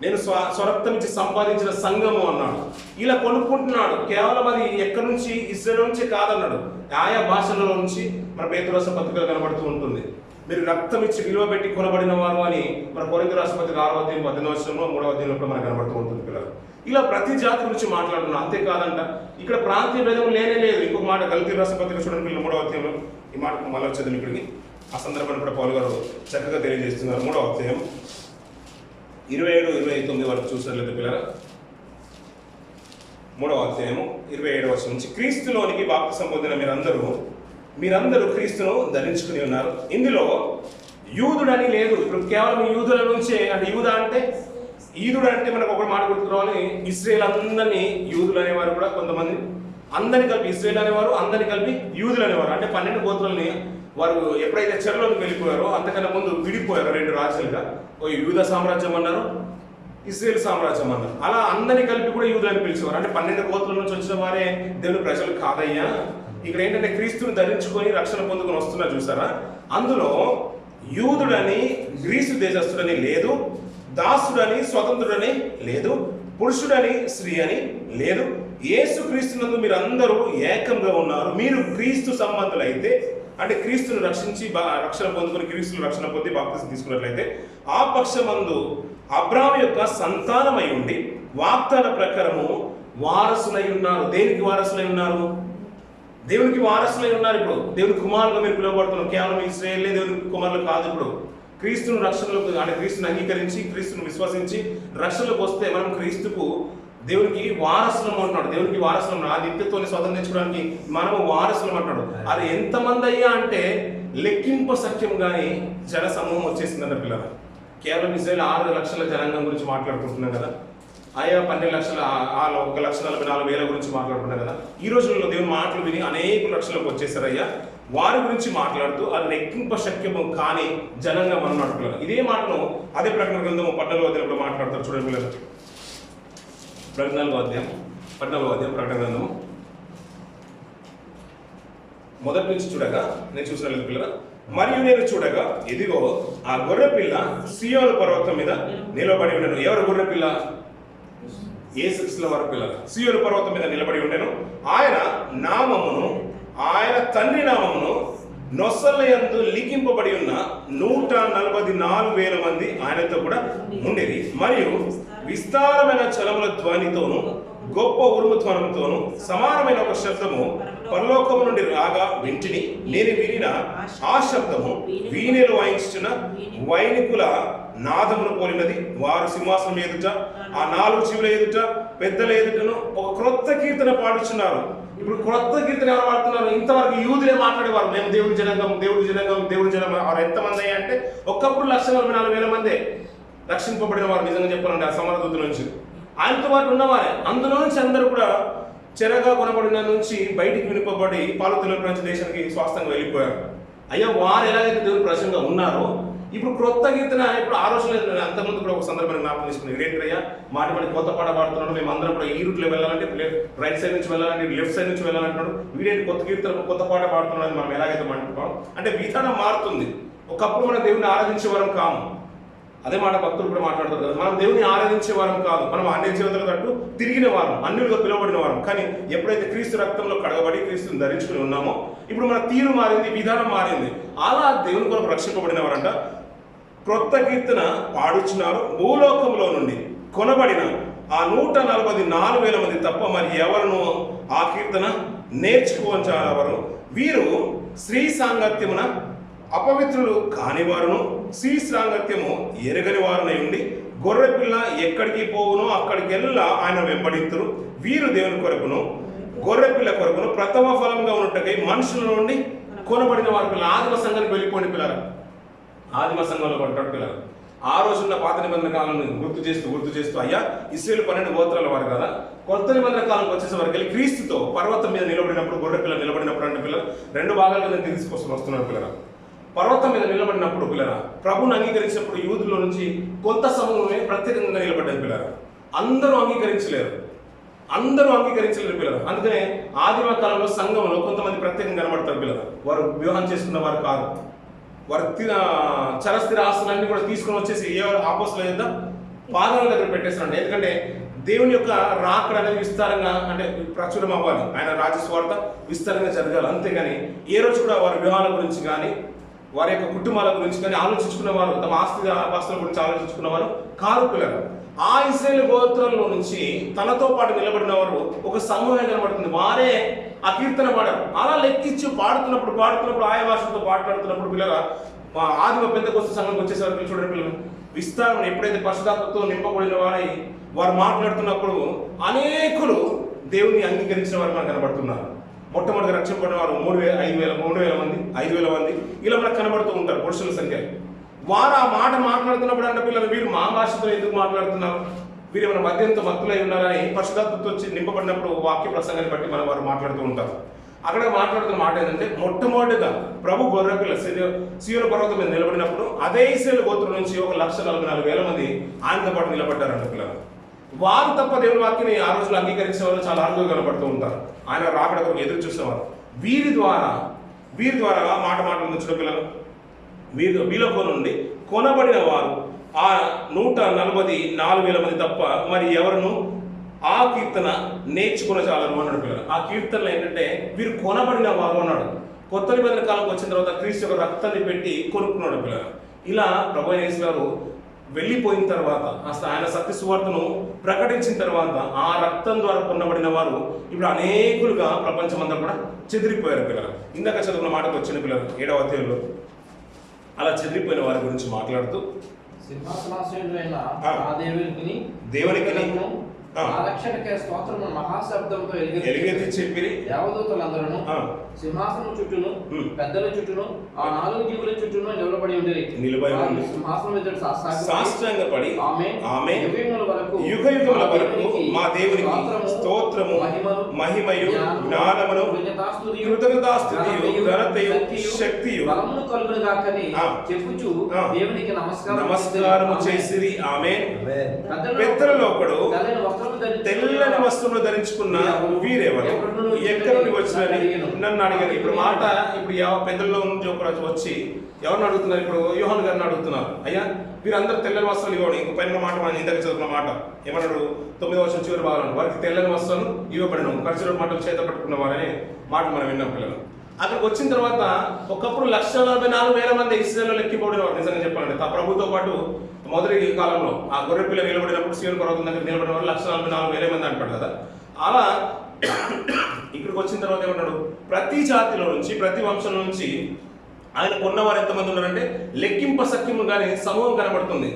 నేను స్వరక్తం ఇచ్చి సంపాదించిన సంఘము అన్నాడు. ఇలా కొనుక్కుంటున్నాడు. కేవలం అది ఎక్కడి నుంచి, ఇశ్రాయేలు నుంచి కాదన్నాడు, ఆయా భాషలలో నుంచి మన పేతురు రాసిన పత్రికలు కనబడుతూ ఉంటుంది. మీరు రక్తం ఇచ్చి విలువ పెట్టి కొనబడిన వారు అని మన కొరింథీ రాసిన పత్రిక 6వ అధ్యాయం 18వ వచనంలో 3వ అధ్యాయంలో కూడా మనకు కనబడుతూ ఉంటుంది పిల్లలు. ఇలా ప్రతి జాతి గురించి మాట్లాడుతున్నాం. అంతేకాదంట ఇక్కడ ప్రాంతీయ భేదం లేనే లేదు. ఇంకొక మాట గలతీయులకు రాసిన పత్రిక చూడండి పిల్లలు 3వ అధ్యాయంలో ఈ మాట మళ్ళీ వచ్చేది ఇక్కడికి. ఆ సందర్భాన్ని కూడా పౌలు గారు చక్కగా తెలియజేస్తున్నారు. 3వ అధ్యాయం 27-29 వరకు చూసినట్లయితే పిల్లలు, 3వ అధ్యాయము 27వ వచనం నుంచి, క్రీస్తులోనికి బాప్తిసం పొందిన మీరందరూ క్రీస్తును ధరించుకుని ఉన్నారు. ఇందులో యూదుడని లేదు. ఇప్పుడు కేవలం యూదుల నుంచే, అంటే ఈదుడు అంటే మనకు ఒక మాట గుర్తురావాలి, ఇశ్రాయేల్ అందరినీ యూదులు అనేవారు కూడా కొంతమంది, అందరిని కలిపి ఇశ్రాయేల్ అనేవారు, అందరిని కలిపి యూదులు అనేవారు. అంటే 12 గోత్రాలని వారు ఎప్పుడైతే చెరలోకి వెళ్ళిపోయారో అంతకన్నా ముందు విడిపోయారు 2 రాజ్యాలుగా. ఓ యూద సామ్రాజ్యం అన్నారు, ఇశ్రాయేల్ సామ్రాజ్యం అన్నారు. అలా అందరిని కలిపి కూడా యూదులని పిలిచేవారు. అంటే 12 గోత్రాల నుంచి వచ్చిన వారే దేవుని ప్రజలు కాదయ్యా. ఇక్కడ ఏంటంటే క్రీస్తుని ధరించుకొని రక్షణ పొందుకొని వస్తున్నారు చూసారా. అందులో యూదుడని గ్రీసు దేశస్తుడని లేదు, దాసుడని స్వతంత్రుడని లేదు, పురుషుడని స్త్రీ అని లేదు. యేసు క్రీస్తునందు మీరు అందరూ ఏకంగా ఉన్నారు. మీరు క్రీస్తు సంబంధులు అయితే, అంటే క్రీస్తును రక్షించి రక్షణ పొందుకొని క్రీస్తును రక్షణ పొంది బాప్తిసం తీసుకున్నట్లయితే ఆ పక్షమందు అబ్రాహాము యొక్క సంతానమై ఉండి వాగ్దాన ప్రకారము వారసులై ఉన్నారు. దేనికి వారసులై ఉన్నారు? దేవునికి వారసులై ఉన్నారు. ఇప్పుడు దేవుని కుమారులుగా మీరు పిలువబడుతున్నారు. కేవలం ఇశ్రాయేలే దేవుని కుమారులు కాదు. ఇప్పుడు క్రీస్తును రక్షణలోకి, అంటే క్రీస్తుని అంగీకరించి క్రీస్తును విశ్వసించి రక్షణలోకి వస్తే మనం క్రీస్తుకు దేవునికి వారసులం అంటున్నాడు. దేవునికి వారసులం, ఆ నిత్యత్వాన్ని స్వతంత్రించుకోవడానికి మనము వారసులం అంటాడు. అది ఎంతమంది అయ్యా అంటే లెక్కింప సఖ్యం కానీ జన సమూహం వచ్చేసిందంట పిల్లలు. కేవలం ఇశ్రాయేల్ 6 లక్షల జనాంగం గురించి మాట్లాడుకుంటున్నాం కదా, ఆయా 12 లక్షల 1,44,000 గురించి మాట్లాడుకున్నాం కదా. ఈ రోజుల్లో దేవుని మాటలు విని అనేక లక్షలకు వచ్చేసారయ్యా. వారి గురించి మాట్లాడుతూ అది లెక్కింప శక్యము కానీ జనంగా మనం నడుపుతున్నారు. ఇదే మాటను అదే ప్రకటన గ్రంథము 14వ అధ్యాయంలో మాట్లాడతారు చూడండి పిల్లలు. 14వ అధ్యాయం ప్రకటన గ్రంథము మొదటి నుంచి చూడగా నేను చూసిన పిల్లలు, మరియు నేను చూడగా ఇదిగో ఆ గొర్రె పిల్ల సియోను పర్వతం మీద నిలబడి ఉండెను. ఎవరు గొర్రె పిల్ల? యేసుక్రీస్తు వారి పిల్ల సియోను పర్వతం మీద నిలబడి ఉండెను. ఆయన నామమును, ఆయన తండ్రి నామమును నొసలయందు లిఖింపబడి ఉన్న 144,000 మంది ఆయనతో కూడా ఉండేది. మరియు విస్తారమైన చలముల ధ్వనితోను గొప్ప ఉరుము ధ్వనంతోను సమానమైన ఒక శబ్దము పరలోకము నుండి రాగా వింటిని. నేను వినిన ఆ శబ్దము వీణెలు వాయించుచున్న వైనికుల నాదమును పోలినది. వారు సింహాసనం ఎదుట, ఆ 4 జీవుల ఎదుట, పెద్దల ఎదుటను ఒక క్రొత్త కీర్తన పాడుచున్నారు. ఇప్పుడు క్రొత్త కీర్తన ఎవరు పాడుతున్నారు? ఇంతవరకు యూదులే మాట్లాడేవారు, మేము దేవుడి జనాంగం, దేవుడి జనాంగం, దేవుడి జనాంగం. వారు ఎంతమంది అంటే ఒకప్పుడు 1,44,000 మంది రక్షింపబడిన వారు. నిజంగా చెప్పాలంటే ఆ సంహార దూత నుంచి ఆయనతో పాటు ఉన్నవారే. అందులో నుంచి అందరూ కూడా చెరగా కొనబడిన నుంచి బయటికి వినిపబడి పాలు తెగులు ప్రపంచ దేశానికి స్వాస్థంగా వెళ్ళిపోయారు. అయ్యా వారు ఎలాగైతే దేవుని ప్రజలుగా ఉన్నారో ఇప్పుడు క్రొత్త కీర్తన ఇప్పుడు ఆ రోజులో అంతకుముందు కూడా ఒక సందర్భాన్ని జ్ఞాపకం తీసుకున్నాను. ఇదేంటయ్యా మాటి కొత్త పాట పాడుతున్నాడు, మేము అందరం కూడా ఈ రూట్లో వెళ్ళాలంటే రైట్ సైడ్ నుంచి వెళ్ళాలంటే లెఫ్ట్ సైడ్ నుంచి వెళ్ళాలంటున్నాడు, వీడేంటి కొత్త కీర్తన కొత్త పాట పాడుతున్నాడు మనం ఎలాగైతే మాట్లాడుకోవడం అంటే విధానం మారుతుంది. ఒకప్పుడు మనం దేవుని ఆరాధించే వారం కాము, అదే మాట భక్తులు కూడా మాట్లాడతారు కదా, మనం దేవుని ఆరాధించే వారం కాదు, మనం అన్ని జీవితాలు తట్టు తిరిగిన వారం, అన్యులుగా పిలువబడిన వారం. కానీ ఎప్పుడైతే క్రీస్తు రక్తంలో కడగబడి క్రీస్తుని ధరించుకుని ఉన్నామో ఇప్పుడు మన తీరు మారింది, విధానం మారింది. అలా దేవుని కొరకు రక్షింపబడిన వారంట క్రొత్త కీర్తన పాడుచున్నారు, భూలోకంలో నుండి కొనబడిన ఆ 144,000 మంది తప్ప మరి ఎవరును ఆ కీర్తన నేర్చుకోవచ్చారు. వీరు స్త్రీ సాంగత్యమున అపవిత్రులు కానివారును స్త్రీ సాంగత్యము ఎరగని వారునై ఉండి గొర్రెపిల్ల ఎక్కడికి పోవునో అక్కడికెల్లా ఆయన వెంబడితురు. వీరు దేవుని కొరకును గొర్రెపిల్ల కొరకును ప్రథమ ఫలంగా ఉన్నట్టుగా మనుషుల నుండి కొనబడిన వారి పిల్లలు. ఆదిమ సంఘానికి వెళ్ళిపోయిన పిల్లలు, ఆదిమ సంఘంలో పడ్డాడు పిల్లలు. ఆ రోజున్న పాత నిబంధన కాలను గుర్తు చేస్తూ అయ్యా ఇశ్రాయేలు 12 గోత్రాల వారు కదా, కొత్త నిబంధన కాలంకి వచ్చేసే వరకు వెళ్ళి క్రీస్తుతో పర్వతం మీద నిలబడినప్పుడు గొర్రెపిల్ల నిలబడినప్పుడు అంటే పిల్లలు 2 భాగాలుగా తీసుకొస్తూ వస్తున్నారు పిల్లలు. పర్వతం మీద నిలబడినప్పుడు పిల్లరా ప్రభుని అంగీకరించినప్పుడు యూదుల నుంచి కొంత సమూహమే ప్రత్యేకంగా నిలబడ్డది పిల్లరా. అందరూ అంగీకరించలేరు పిల్లలు. అందుకనే ఆదిమ కాలంలో సంఘంలో కొంతమంది ప్రత్యేకంగా కనబడతారు పిల్లలు. వారు వివాహం చేసుకున్న వారు కాదు, వారు చరస్థిర ఆస్తులన్నీ కూడా తీసుకుని వచ్చేసి ఏ ఆపోస్తుల యొక్క పాదాల దగ్గర పెట్టేస్తారండి. ఎందుకంటే దేవుని యొక్క రాకడ అనేది విస్తారంగా అంటే ప్రచురం అవ్వాలి, ఆయన రాజస్వార్థ విస్తారంగా జరగాలి. అంతేగాని ఏ రోజు కూడా వారి వివాహాల గురించి కానీ వారి యొక్క కుటుంబాల గురించి కానీ ఆలోచించుకున్నవారు, తమ ఆస్తుల గురించి ఆలోచించుకున్నవారు కారు పిల్లలు. ఆ ఇశ్రాయేలు గోత్రంలో నుంచి తనతో పాటు నిలబడిన వారు ఒక సమూహం కనబడుతుంది, వారే ఆ కీర్తన పాడారు. అలా లెక్కించి పాడుతున్నప్పుడు ఆయా భాషలతో పాడుతున్నప్పుడు పిల్లల ఆదిమ పెంతెకోస్తు సంఘంకి వచ్చేసరికి చూడండి పిల్లలు విస్తారం ఎప్పుడైతే పరిశుద్ధాత్మతో నింపబడిన వారు మాట్లాడుతున్నప్పుడు అనేకులు దేవుని అంగీకరించిన వారు మనకు కనబడుతున్నారు. మొట్టమొదటిగా రక్షింపబడిన వారు 3,000 మంది 5,000 మంది ఇలా మనకు కనబడుతూ ఉంటారు పురుషుల సంఖ్య. వారు ఆ మాట మాట్లాడుతున్నప్పుడు అంటే పిల్లలు వీరు మా భాషతో ఎందుకు మాట్లాడుతున్నారు, వీరు ఏమైనా మద్యంతో మత్తులై ఉన్నారని పరిశుద్ధాత్మతో నింపబడినప్పుడు వాక్య ప్రసంగాన్ని బట్టి వారు మాట్లాడుతూ ఉంటారు. అక్కడ మాట్లాడుతున్న మాట ఏంటంటే మొట్టమొదటిగా ప్రభు గొర్రెపిల్ల సీయోను పర్వతం మీద నిలబడినప్పుడు అదే ఇశ్రాయేలు గోత్రం నుంచి 1,44,000 మంది ఆయనతో పాటు నిలబడ్డారంట పిల్లలు. వారు తప్ప దేవుని వాక్యాన్ని ఆ రోజులు అంగీకరించే వాళ్ళు చాలా అరుదుగా కనబడుతూ ఉంటారు, ఆయన రాకడ కొరకు ఎదురు చూసేవారు. వీరి ద్వారా మాటలు వచ్చిన పిల్లలు వీళ్ళకు నుండి కొనబడిన వారు ఆ 144,000 మంది తప్ప మరి ఎవరును ఆ కీర్తన నేర్చుకునచాలరు అన్నాడు పిల్లలు. ఆ కీర్తనలో ఏంటంటే వీరు కొనబడిన వారు అన్నాడు. కొత్త నిబంధన కాలంకి వచ్చిన తర్వాత క్రీస్తు యొక్క రక్తాన్ని పెట్టి కొనుక్కున్నాడు పిల్లలు. ఇలా ప్రభు యేసు గారు వెళ్ళిపోయిన తర్వాత ఆయన సత్య సువార్తను ప్రకటించిన తర్వాత ఆ రక్తం ద్వారా కొనబడిన వారు ఇప్పుడు అనేకులుగా ప్రపంచమంతా కూడా చెదిరిపోయారు పిల్లలు. ఇందాక చదువుకున్న మాటకు వచ్చిన పిల్లలు 7వ అధ్యాయంలో అలా చెదిరిపోయిన వారి గురించి మాట్లాడుతూ సింహాసనాసీనుడైన దేవునికి రక్షణకే స్తోత్రము మహాశబ్దంతో ఎలుగెత్తి చెప్పిరి దేవదూతలందరూ సింహాసనం చుట్టూను పెద్దల చుట్టూను ఆ 4 జీవుల చుట్టూను నిలబడి ఉండేది. సింహాసనం ఎదుట సాష్టాంగపడి ఆమేన్ యుగయుగముల వరకు మా దేవునికి స్తోత్రము మహిమయు జ్ఞానమును కృతజ్ఞతాస్తుతియు ఘనతయు శక్తియు బలమును కలుగును గాకని చెప్పుచు దేవునికి నమస్కారము చేసిరి. ఆమేన్. పెద్దలలో ఒకడు తెల్లని వస్త్రములు ధరించుకున్న వీరెవరు, ఎక్కడి నుండి వచ్చినని నన్ను అడిగారు. ఇప్పుడు పెద్దల్లో నుంచి ఒకరు వచ్చి ఎవరిని అడుగుతున్నారు, ఇప్పుడు యోహాను గారిని అడుగుతున్నారు, అయ్యా వీరందరూ తెల్లని వస్త్రాలు ఇవ్వండి. ఇంకో పైన మాట మనం ఇందాక చదువుకున్న మాట ఏమన్నాడు 9వ వచనం చివరి భాగంలో వారికి తెల్లని వస్త్రాలు ఇవ్వబడను ఖర్చుల మాటలు చేత పట్టుకున్న వారనే మాట మనం విన్నాం పిల్లలు. అక్కడికి వచ్చిన తర్వాత ఒకప్పుడు 144,000 మంది ఇశ్రాయేలులో లెక్కిపోడిన వారు. నిజంగా చెప్పాలంటే ఆ ప్రభుతో పాటు మొదటి కాలంలో ఆ గొర్రెపిల్ల నిలబడినప్పుడు సీయోను పర్వతం దగ్గర నిలబడిన వారు 144,000 మంది అంటాడు కదా. అలా ఇక్కడికి వచ్చిన తర్వాత ఏమంటాడు, ప్రతి జాతిలో నుంచి ప్రతి వంశం నుంచి ఆయన కొన్నవారు ఎంతమంది ఉన్నారంటే లెక్కింప సఖ్యము కానీ సమూహం కనబడుతుంది.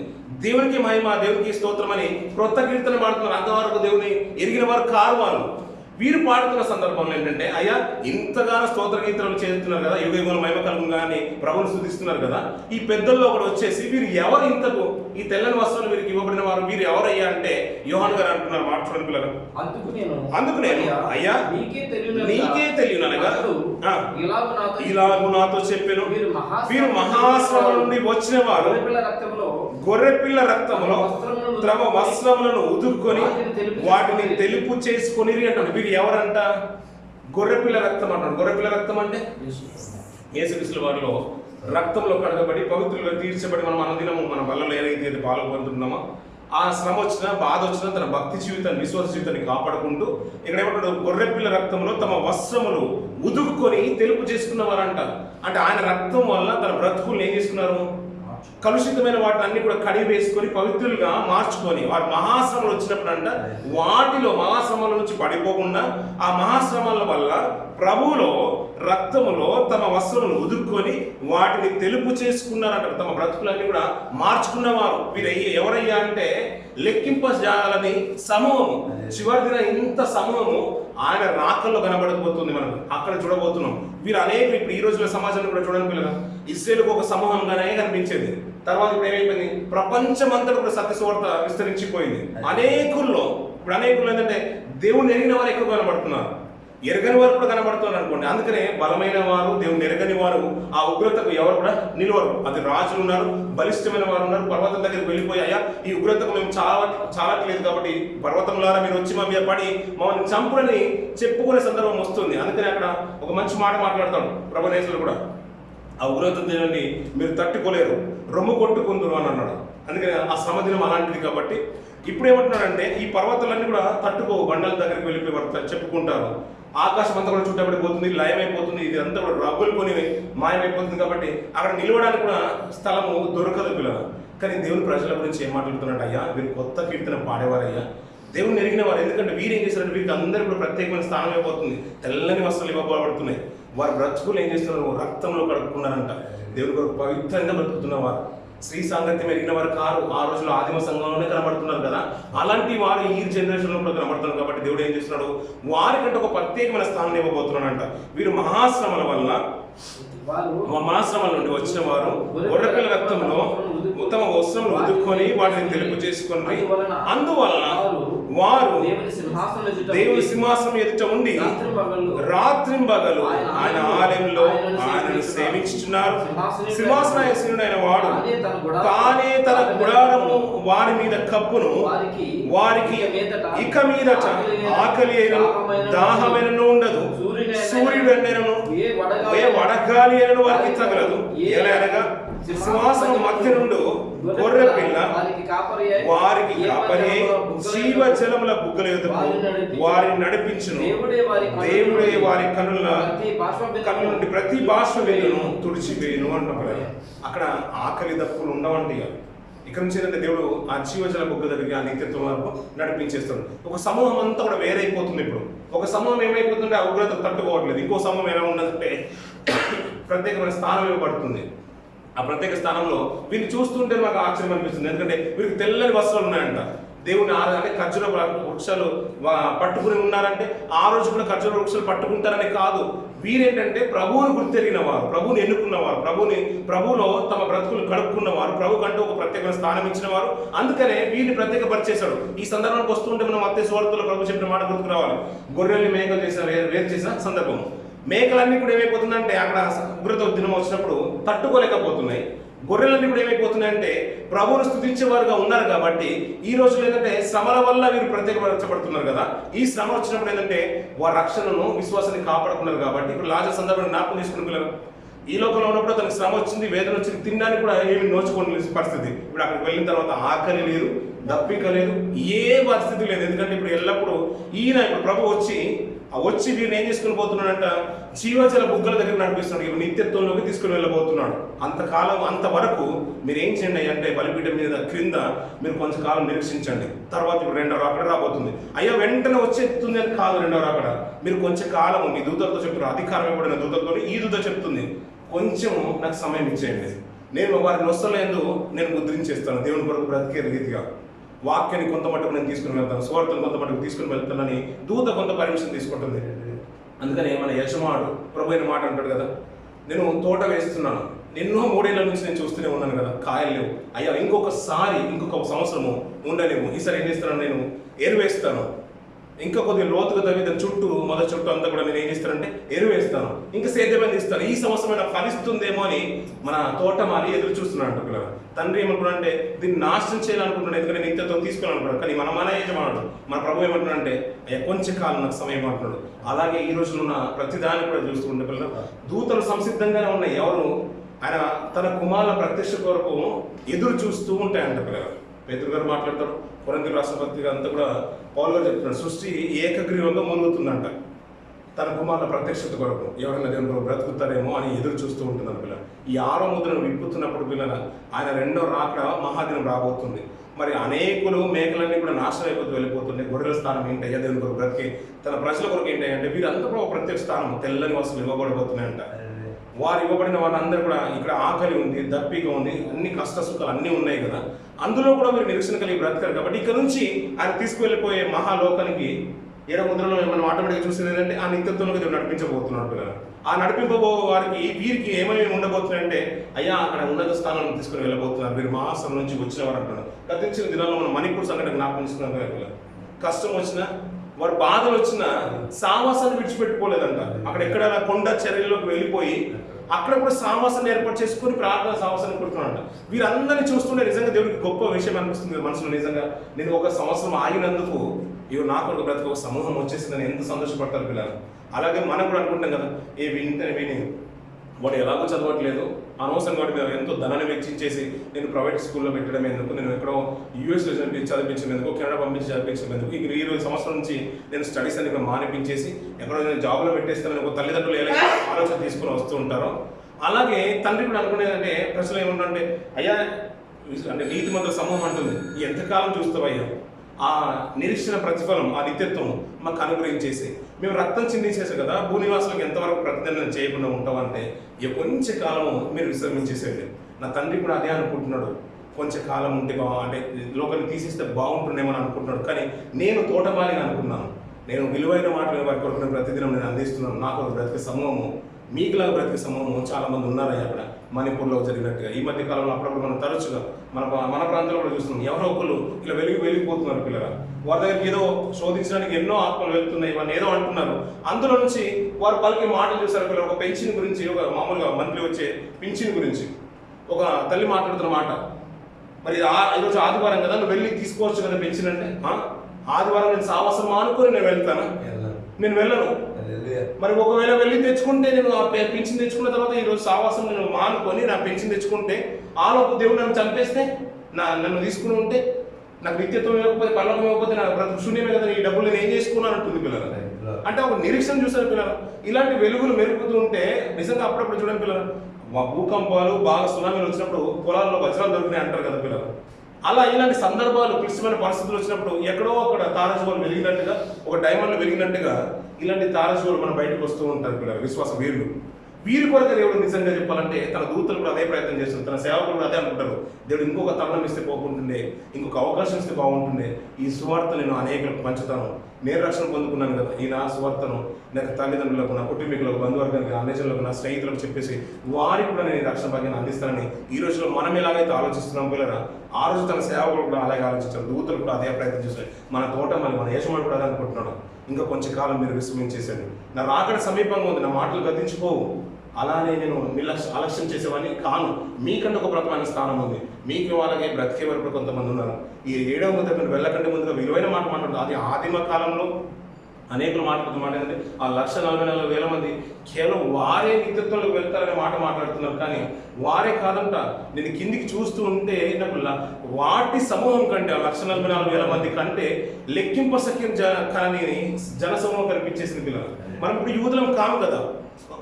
దేవునికి మహిమ, దేవునికి స్తోత్రం అని క్రొత్త కీర్తన పాడుతున్నారు. అంతవరకు దేవుని ఎరిగిన వారు కారు వారు. వీరు పాడుతున్న సందర్భంలో ఏంటంటే అయ్యా ఇంతగానో స్తోత్ర గీతాలు చేస్తున్నారు కదా, యుగ యుగముల మహిమ కలుగుగా అని ప్రభువుని స్తుతిస్తున్నారు కదా. ఈ పెద్దల్లో కూడా వచ్చేసి వీరు ఎవరు ఇంతకు ఈ తెల్లని వస్త్రాలు వీరికి ఇవ్వబడిన వారు వీరు ఎవరయ్యా అంటే యోహాను గారు అంటున్నారు. మాట్లాడుతున్నారు. అందుకు నేను అయ్యా నీకే తెలియను చేయుననగా ఇలాగు నాతో చెప్పెను, వీరు మహాశ్రమ నుండి వచ్చిన వారు గొర్రెపిల్ల రక్తములో తమ వస్త్రములను ఉదుక్కొని వాటిని తెలుపు చేసుకొని అంటాడు. వీరు ఎవరంట? గొర్రెపిల్ల రక్తం అంటాడు. గొర్రెపిల్ల రక్తం అంటే యేసుక్రీస్తు వారిలో రక్తంలో కడగబడి పవిత్రులుగా తీర్చబడి మనం అనుదినము మన వల్ల ఏదైతే పాల్గొంటున్నామో ఆ శ్రమ వచ్చినా బాధ వచ్చినా తన భక్తి జీవితాన్ని విశ్వాస జీవితాన్ని కాపాడుకుంటూ ఇక్కడ ఏమంటాడు? గొర్రెపిల్ల రక్తంలో తమ వస్త్రములు ఉదుక్కొని తెలుపు చేసుకున్నవారంట. అంటే ఆయన రక్తం వల్ల తన బ్రతుకుల్ని ఏం చేసుకున్నారు? కలుషితమైన వాటిని అన్ని కూడా కడిగి వేసుకొని పవిత్రులుగా మార్చుకొని వారి మహాశ్రమలు వచ్చినప్పుడు అంట వాటిలో మహాశ్రమాల నుంచి పడిపోకుండా ఆ మహాశ్రమాల వల్ల ప్రభువులో రక్తములో తమ వస్త్రములు ఉదుక్కొని వాటిని తెలుపు చేసుకున్నారంట. తమ బ్రతుకులన్నీ కూడా మార్చుకున్నవారు వీరు ఎవరయ్యా అంటే లెక్కింపజాలని సమూహము. చివరి దిన ఇంత సమూహము ఆయన రాకల్లో కనబడకపోతుంది. మనం అక్కడ చూడబోతున్నాం. వీరు అనేక ఇప్పుడు ఈ రోజుల సమాజంలో కూడా చూడని పిల్లలు ఇశ్రాయేలుకు ఒక సమూహంగానే కనిపించేది. తర్వాత ఇప్పుడు ఏమైపోయింది? ప్రపంచమంతా కూడా సత్యసువార్త విస్తరించిపోయింది. అనేకుల్లో ఏంటంటే దేవుని ఎరిగిన వారు ఎక్కువ కనబడుతున్నారు, ఎరగని వారు కూడా కనబడుతున్నారు అనుకోండి. అందుకనే బలమైన వారు, దేవుని ఎరగని వారు ఆ ఉగ్రతకు ఎవరు కూడా నిలవరు. అది రాజులు ఉన్నారు, బలిష్టమైన వారు ఉన్నారు. పర్వతం దగ్గరికి వెళ్ళిపోయి అయ్యా ఈ ఉగ్రతకు మేము చాలట్లేదు కాబట్టి పర్వతంలారా మీరు వచ్చి మా మీద పడి మమ్మల్ని చంపుడని చెప్పుకునే సందర్భం వస్తుంది. అందుకని అక్కడ ఒక మంచి మాట మాట్లాడతాడు ప్రభునేశ్వరుడు కూడా, ఆ ఉగ్రత దినాన్ని మీరు తట్టుకోలేరు, రొమ్ము కొట్టుకుందరు అని అన్నాడు. అందుకని ఆ శ్రమ దినం అలాంటిది. కాబట్టి ఇప్పుడు ఏమంటున్నాడంటే ఈ పర్వతాలన్నీ కూడా తట్టుకో, బండల దగ్గరికి వెళ్ళిపోయి వారు చెప్పుకుంటారు. ఆకాశం అంతా కూడా చుట్టబడిపోతుంది, లయమైపోతుంది, ఇది అంతా కూడా రబ్బులుకొని మాయమైపోతుంది. కాబట్టి అక్కడ నిలవడానికి కూడా స్థలము దొరకదు పిల్లలు. కానీ దేవుని ప్రజల గురించి ఏం మాట్లాడుతున్నట్టు? అయ్యా వీరు కొత్త కీర్తన పాడేవారయ్యా, దేవుని ఎరిగిన వారు. ఎందుకంటే వీరు ఏం చేస్తారంటే వీరికి అందరూ కూడా ప్రత్యేకమైన స్థానం అయిపోతుంది, తెల్లని వస్త్రాలు ఇవ్వబడుతున్నాయి. వారి బ్రతుకులు ఏం చేస్తున్నారు? రక్తంలో కడుక్కున్నారంట. దేవుని కొరకు పవిత్రంగా బ్రతుకుతున్నవారు, స్త్రీ సాంగత్యం ఎరిగిన వారు కారు. ఆ రోజుల్లో ఆదిమ సంఘంలోనే కనబడుతున్నారు కదా, అలాంటి వారు ఈ జనరేషన్లో కూడా కనబడుతున్నారు. కాబట్టి దేవుడు ఏం చేస్తున్నాడు? వారికంటే ఒక ప్రత్యేకమైన స్థానం ఇవ్వబోతున్నాడంట. వీరు మహాశ్రమల వల్ల మహాశ్రమల నుండి వచ్చిన వారు గొర్రెపిల్ల రక్తంలో తమ వస్త్రములు ఉదుక్కొని వాటిని తెలుపు చేసుకొని అందువలన వారు దేవుని సింహాసనం ఎదుట ఉండి రాత్రింబగలు ఆయన ఆలయంలో ఆయనను సేవించుచున్నారు. సింహాసనాసీనుడైన వాడు తానే తన గుడారము వారి మీద కప్పును, వారికి ఇక మీదట ఆకలి అయినను దాహమైనను ఉండదు, సూర్యుడు ఎండైనను ఏ వడగాలి అయినను వారికి తగలదు. ఎలాగనగా సింహాసనం మధ్య నుండి గొర్రె పిల్ల వారికి కాపరి జీవ జలముల బుగ్గల ఎదుగు వారిని నడిపించును. దేవుడే వారి కన్నుల నుండి ప్రతి బాష్ప వెలుగును తుడిచివేయును అంటున్నారు. అక్కడ ఆకలి దప్పులు ఉండవండి. ఇక్కడ నుంచి ఏంటంటే దేవుడు ఆ జీవజల బుగ్గ దగ్గరికి ఆ నిత్యత్వం వరకు నడిపించేస్తాడు. ఒక సమూహం అంతా కూడా వేరైపోతుంది. ఇప్పుడు ఒక సమూహం ఏమైపోతుంటే ఆ ఉగ్రత తట్టుకోవట్లేదు. ఇంకో సమూహం ఎలా ఉన్నదంటే ప్రత్యేకమైన స్థానం ఇవ్వబడుతుంది. ఆ ప్రత్యేక స్థానంలో వీరిని చూస్తుంటే మాకు ఆశ్చర్యం అనిపిస్తుంది. ఎందుకంటే వీరికి తెల్లని వస్త్రాలు ఉన్నాయంట. దేవుని అంటే ఖర్జూర వృక్షాలు పట్టుకుని ఉన్నారంటే ఆ రోజు కూడా ఖర్జూర వృక్షాలు పట్టుకుంటారని కాదు. వీరేంటంటే ప్రభువుని గుర్తెరిగిన వారు, ప్రభువుని ఎన్నుకున్నవారు, ప్రభువులో తమ బ్రతుకులు కడుక్కున్నవారు, ప్రభు కంటూ ఒక ప్రత్యేకమైన స్థానం ఇచ్చిన వారు. అందుకనే వీరిని ప్రత్యేకపరిచేశాడు. ఈ సందర్భానికి వస్తుంటే మనం మత్తయి సువార్తలో ప్రభు చెప్పిన మాట గుర్తుకు రావాలి. గొర్రెల్ని మేకలు చేసిన వేరు చేసిన సందర్భం. మేకలన్నీ కూడా ఏమైపోతుందంటే అక్కడ ఉగ్రత దినం వచ్చినప్పుడు తట్టుకోలేకపోతున్నాయి. గొర్రెలన్నీ కూడా ఏమైపోతున్నాయంటే ప్రభువును స్తుతించేవారుగా ఉన్నారు. కాబట్టి ఈ రోజులో ఏంటంటే శ్రమల వల్ల వీరు ప్రత్యేకపరచబడుతున్నారు కదా. ఈ శ్రమ వచ్చినప్పుడు ఏంటంటే వారి రక్షణను విశ్వాసాన్ని కాపాడుకున్నారు. కాబట్టి ఇప్పుడు లాజర్ సందర్భాన్ని జ్ఞాపకం చేసుకుని పిల్లలు ఈ లోకంలో ఉన్నప్పుడు తనకు శ్రమ వచ్చింది, వేదన వచ్చింది, తినడానికి కూడా ఏమి నోచుకోని పరిస్థితి. ఇప్పుడు అక్కడికి వెళ్ళిన తర్వాత ఆకలి లేదు, దప్పిక లేదు, ఏ పరిస్థితి లేదు. ఎందుకంటే ఇప్పుడు ఎల్లప్పుడూ ఇప్పుడు ప్రభు వచ్చి వీరిని ఏం చేసుకుని పోతున్నాడంట? జీవజల బుగ్గల దగ్గర నడిపిస్తున్నాడు. ఇప్పుడు నిత్యత్వంలోకి తీసుకుని వెళ్ళబోతున్నాడు. అంతకాలం అంతవరకు మీరు ఏం చేయండి అంటే బలిపీఠం మీద క్రింద మీరు కొంచెంకాలం నిరీక్షించండి. తర్వాత ఇప్పుడు రెండవ రాకడ రాబోతుంది. అయ్యా వెంటనే వచ్చేస్తుంది అని కాదు. రెండవ రాకడ మీరు కొంచెం కాలము మీ దూతలతో చెప్తున్నారు, అధికారం ఇవ్వబడిన దూతలతో ఈ దూత చెప్తుంది, కొంచెం నాకు సమయం ఇచ్చేయండి, నేను వారిని వస్తలేదు, నేను ముద్రించేస్తాను దేవుని కొరకు బ్రతికే రీతిగా. వాక్యాన్ని కొంత మట్టుకు నేను తీసుకుని వెళ్తాను, సువార్తను కొంత మట్టుకు తీసుకుని వెళ్తానని దూత కొంత పర్మిషన్ తీసుకుంటుంది. అందుకని మన యజమానుడు ప్రభు అయిన మాట అంటాడు కదా, నేను తోట వేస్తున్నాను, ఎన్నో 3 ఏళ్ల నుంచి నేను చూస్తూనే ఉన్నాను కదా, కాయలు లేవు. అయ్యా ఇంకొక సంవత్సరము ఉండలేము, ఈసారి ఏం చేస్తాను, నేను ఎరువేస్తాను, ఇంకా కొద్దిగా లోతుగా తవ్వి దాని చుట్టూ మొదటి చుట్టూ అంతా కూడా నేను ఏం చేస్తానంటే ఎరువు వేస్తాను, ఇంకా సేద్యమైన ఇస్తాను. ఈ సంవత్సరం ఫలిస్తుందేమో అని మన తోటమాలి ఎదురు చూస్తున్నాడు పిల్లలు. తండ్రి ఏమనుకున్నాడంటే దీన్ని నాశనం చేయాలనుకుంటున్నాడు, ఎందుకంటే నేను ఇంతతో తీసుకోవాలనుకున్నాడు. కానీ మన యజమానుడు మన ప్రభు ఏమంటున్నాడంటే అయ్యా కొంచెం కాలం నాకు సమయం అంటున్నాడు. అలాగే ఈ రోజున ఉన్న ప్రతిదాన్ని కూడా చూస్తూ ఉండే పిల్లలు దూతలు సంసిద్ధంగానే ఉన్నాయి. ఎవరు ఆయన తన కుమారుల ప్రత్యక్ష కొరకు ఎదురు చూస్తూ ఉంటాయంట పిల్లలు. పేతురు గారు మాట్లాడతారు, కొరింథీయుల రాసిన పత్రిక అంతా కూడా పౌలు గారు చెప్తున్నాడు, సృష్టి ఏకగ్రీవంగా మునుగుతుందంట తన కుమారుల ప్రత్యక్షత కొరకు. ఎవరైనా దేవుని కొరకు బ్రతుకుతారేమో అని ఎదురు చూస్తూ ఉంటున్నారు పిల్లలు. ఈ 6వ ముద్రను విప్పుతున్నప్పుడు పిల్లల ఆయన 2వ రాకడ మహాదినం రాబోతుంది. మరి అనేకులు మేకలన్నీ కూడా నాశనం అయిపోతూ వెళ్ళిపోతున్నాయి. గొర్రెల స్థానం ఏంటయ్యా దేవుని కొరకు బ్రతికి తన ప్రజల కొరకు ఏంటంటే వీరంతా కూడా ఒక ప్రత్యేక స్థానం తెల్లని వస్తువులు ఇవ్వబడబోతున్నాయంట. వారు ఇవ్వబడిన వాళ్ళందరూ కూడా ఇక్కడ ఆకలి ఉంది, దప్పిక ఉంది, అన్ని కష్ట సుఖాలు అన్నీ ఉన్నాయి కదా, అందులో కూడా మీరు నిరీక్షణ కలిగి బ్రతకారు. కాబట్టి ఇక్కడ నుంచి ఆయన తీసుకువెళ్ళిపోయే మహాలోకానికి 7వ ముద్రలో మనం ఆటోమేటిక్గా చూసేది ఏంటంటే ఆ నిత్యత్వంలోకి దేవుడు నడిపించబోతున్నాడు కదా. ఆ నడిపింపబో వారికి వీరికి ఏమేమి ఉండబోతున్నాయంటే అయ్యా అక్కడ ఉన్నత స్థానాన్ని తీసుకుని వెళ్ళబోతున్నారు. మీరు మహాసం నుంచి వచ్చిన వారు అంటున్నారు. గతించిన దినాల్లో మనం మణిపూర్ సంఘటన జ్ఞాపకం కదా. కష్టం వచ్చినా వారు బాధలు వచ్చినా సావాసాన్ని విడిచిపెట్టుకోలేదంట. అక్కడ ఎక్కడ కొండ చర్యల్లోకి వెళ్ళిపోయి అక్కడ కూడా సావాసాన్ని ఏర్పాటు చేసుకుని ప్రార్థన సావాసాన్ని కొడుతున్నాడు. వీరందరినీ చూస్తుంటే నిజంగా దేవుడికి గొప్ప విషయం అనిపిస్తుంది మనసులో. నిజంగా నేను ఒక సంవత్సరం ఆగినందుకు ఇవి నాకు ఒక బ్రతికి ఒక సమూహం వచ్చేసిందని ఎంత సంతోషపడతారు పిల్లలు. అలాగే మనం కూడా అనుకుంటాం కదా, ఏ విని వాడు ఎలాగో చదవట్లేదు, అనవసరం వాటి మీద ఎంతో ధనాన్ని వెచ్చించేసి నేను ప్రైవేట్ స్కూల్లో పెట్టడం ఎందుకు, నేను ఎక్కడో యూఎస్లో చదివించడం ఎందుకు, కెనడా పంపించి చదివించడం ఎందుకు, ఇంక ఈ రోజు సంవత్సరం నుంచి నేను స్టడీస్ అని మానిపించేసి ఎక్కడో నేను జాబ్లో పెట్టేస్తానని ఒక తల్లిదండ్రులు ఎలా ఆలోచన తీసుకుని వస్తూ ఉంటారో, అలాగే తండ్రి కూడా అనుకునేదంటే ప్రశ్నలు ఏముంటుందంటే అయ్యా అంటే నీతిమంతుల సమూహం అంటుంది ఎంతకాలం చూస్తావయ్యా ఆ నిరీక్షణ ప్రతిఫలం ఆ నిత్యత్వం మాకు అనుగ్రహించేసి మేము రక్తం చిందించేసాం కదా, భూనివాసులకు ఎంతవరకు ప్రతిదండన చేయకుండా ఉంటామంటే కొంచెం కాలము మీరు విశ్రమించేసేయండి. నా తండ్రి కూడా అదే అనుకుంటున్నాడు, కొంచెం కాలం ఉంటే అంటే లోకాన్ని తీసిస్తే బాగుంటుందేమని అనుకుంటున్నాడు. కానీ నేను తోటమాలిగా అనుకున్నాను, నేను విలువైన మాటలు వారి కొరకు ప్రతిదినం నేను అందిస్తున్నాను. నాకు ఒక బ్రతికే సమూహము, మీకులాగా బ్రతికే సమూహము చాలా మంది ఉన్నారయ్యా అక్కడ మణిపూర్లో జరిగినట్టుగా. ఈ మధ్య కాలంలో అప్పుడప్పుడు మనం తరచుగా మన ప్రాంతంలో కూడా చూస్తున్నాం, ఎవరో ఒకరు ఇలా వెలిగిపోతున్నారు పిల్లలు. వారి దగ్గరికి ఏదో శోధించడానికి ఎన్నో ఆత్మలు వెళ్తున్నాయి, ఇవన్నీ ఏదో అంటున్నారు. అందులో నుంచి వారు పలికే మాటలు చూసారు పిల్లలు. ఒక పెన్షన్ గురించి, ఒక మామూలుగా మంత్లీ వచ్చే పింఛన్ గురించి ఒక తల్లి మాట్లాడుతున్న మాట. మరి ఈరోజు ఆదివారం కదా, నువ్వు వెళ్ళి తీసుకోవచ్చు కదా పెన్షన్ అంటే, ఆదివారం నేను సావాసం మానుకొని నేను వెళ్తాను, నేను వెళ్ళను. మరి ఒకవేళ వెళ్ళి తెచ్చుకుంటే నేను ఆ పెన్షన్ తెచ్చుకున్న తర్వాత ఈరోజు సావాసం నేను మానుకొని నా పెన్షన్ తెచ్చుకుంటే ఆలోపు దేవుడు నన్ను చంపేస్తే నన్ను తీసుకుని ఉంటే నాకు నిత్యత్వం ఇవ్వకపోతే పర్లోకం ఇవ్వకపోతే నా బ్రతుకు శూన్యమే కదా, ఈ డబ్బులు నేను ఏం చేసుకున్నాను అంటుంది పిల్లలు. అంటే ఒక నిరీక్షణ చూసారు పిల్లలు. ఇలాంటి వెలుగులు మెరుగుతూ ఉంటే నిజంగా అప్పుడప్పుడు చూడండి పిల్లలు, భూకంపాలు బాగా సునామీలు వచ్చినప్పుడు పొలాల్లో వజ్రాలు దొరికినాయి అంటారు కదా పిల్లలు. అలా ఇలాంటి సందర్భాలు క్లిష్టమైన పరిస్థితులు వచ్చినప్పుడు ఎక్కడో అక్కడ తారజువాలు వెలిగినట్టుగా, ఒక డైమండ్లు వెలిగినట్టుగా ఇలాంటి తారజువాలు మన బయటకు వస్తూ ఉంటారు పిల్లలు. విశ్వాస వీరి కొరకు దేవుడు నిజంగా చెప్పాలంటే తన దూతలు కూడా అదే ప్రయత్నం చేస్తున్నారు, తన సేవకులు కూడా అదే అనుకుంటారు. దేవుడు ఇంకొక తరుణం ఇస్తే బాగుంటుండే, ఇంకొక అవకాశం ఇస్తే బాగుంటుండే, ఈ సువార్త నేను అనేకలకు పంచుతాను, నేను రక్షణ పొందుకున్నాను కదా, ఈ నా సువార్తను నాకు తల్లిదండ్రులకు, నా కుటుంబీకులకు, బంధువర్గానికి, అన్యజనులకు, నా స్నేహితులకు చెప్పేసి వారికి కూడా నేను రక్షణ భాగ్యాన్ని అందిస్తానని ఈ రోజులో మనం ఎలాగైతే ఆలోచిస్తున్నాం పిల్లరా, ఆ రోజు తన సేవకులు కూడా అలాగే ఆలోచించారు, దూతలు కూడా అదే ప్రయత్నం చేస్తారు. మన తోట మన యజమానుడు కూడా అదే అనుకుంటున్నాడు, ఇంకా కొంచెం కాలం మీరు విశ్రమించేసాడు, నా రాకడ సమీపంగా ఉంది, నా మాటలు గతించిపోవు. అలానే నేను అలక్ష్యం చేసేవాడిని కాను, మీకంటే ఒక ప్రకమైన స్థానం ఉంది, మీకు అలాగే బ్రతికే వరకు కొంతమంది ఉన్నారు. ఈ 7వ ముద్ర మీరు వెళ్ళకంటే ముందుగా విలువైన మాట మాట్లాడుతుంది. అది ఆదిమ కాలంలో అనేకులు మాట్లాడుతున్న మాట ఏంటంటే ఆ 1,44,000 మంది కేవలం వారే నిత్యత్వంలోకి వెళ్తారనే మాట మాట్లాడుతున్నారు. కానీ వారే కాదంట, నేను కిందికి చూస్తూ ఉంటే నాకు వాటి సమూహం కంటే ఆ 1,44,000 మంది కంటే లెక్కింపసఖ్యం కానీ జనసమూహం కనిపించేసింది పిల్లలు. మనం ఇప్పుడు యూదులం కాము కదా,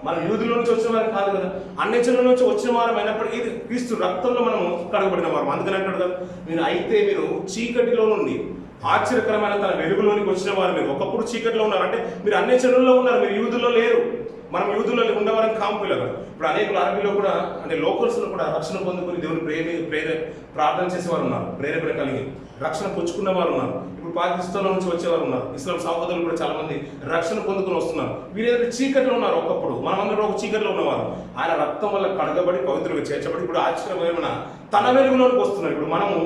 మనం యూదుల నుంచి వచ్చిన వారు కాదు కదా, అన్యజనుల నుంచి వచ్చిన వారం అయినప్పటికీ ఇది క్రీస్తు రక్తంలో మనము కడగబడిన వారు. అందుకని అంటాడు కదా, మీరు చీకటిలో నుండి ఆశ్చర్యకరమైన తన వెలుగులోనికి వచ్చిన వారు. మీరు ఒకప్పుడు చీకటిలో ఉన్నారు, అంటే మీరు అన్యజనుల్లో ఉన్నారు, మీరు యూదుల్లో లేరు. మనం యూదుల్లో ఉండేవారని కాము పిల్లలు. ఇప్పుడు అనేకులు అరబీలో కూడా అంటే లోకల్స్లో కూడా రక్షణ పొందుకుని దేవుని ప్రార్థన చేసేవారు ఉన్నారు, ప్రేరేపణ కలిగి రక్షణ పుచ్చుకున్న వారు ఉన్నారు. ఇప్పుడు పాకిస్తాన్ నుంచి వచ్చేవారు ఉన్నారు, ఇస్లాం సహోదరులు కూడా చాలా మంది రక్షణ పొందుకుని వస్తున్నారు. వీరేదో చీకట్లో ఉన్నారు, ఒకప్పుడు మనమందరం ఒక చీకట్లో ఉన్నవారు. ఆయన రక్తం వల్ల కడగబడి పవిత్రులుగా చేర్చబడి ఇప్పుడు ఆశ్చర్యమైన తన వెలుగులోకి వస్తున్నారు. ఇప్పుడు మనము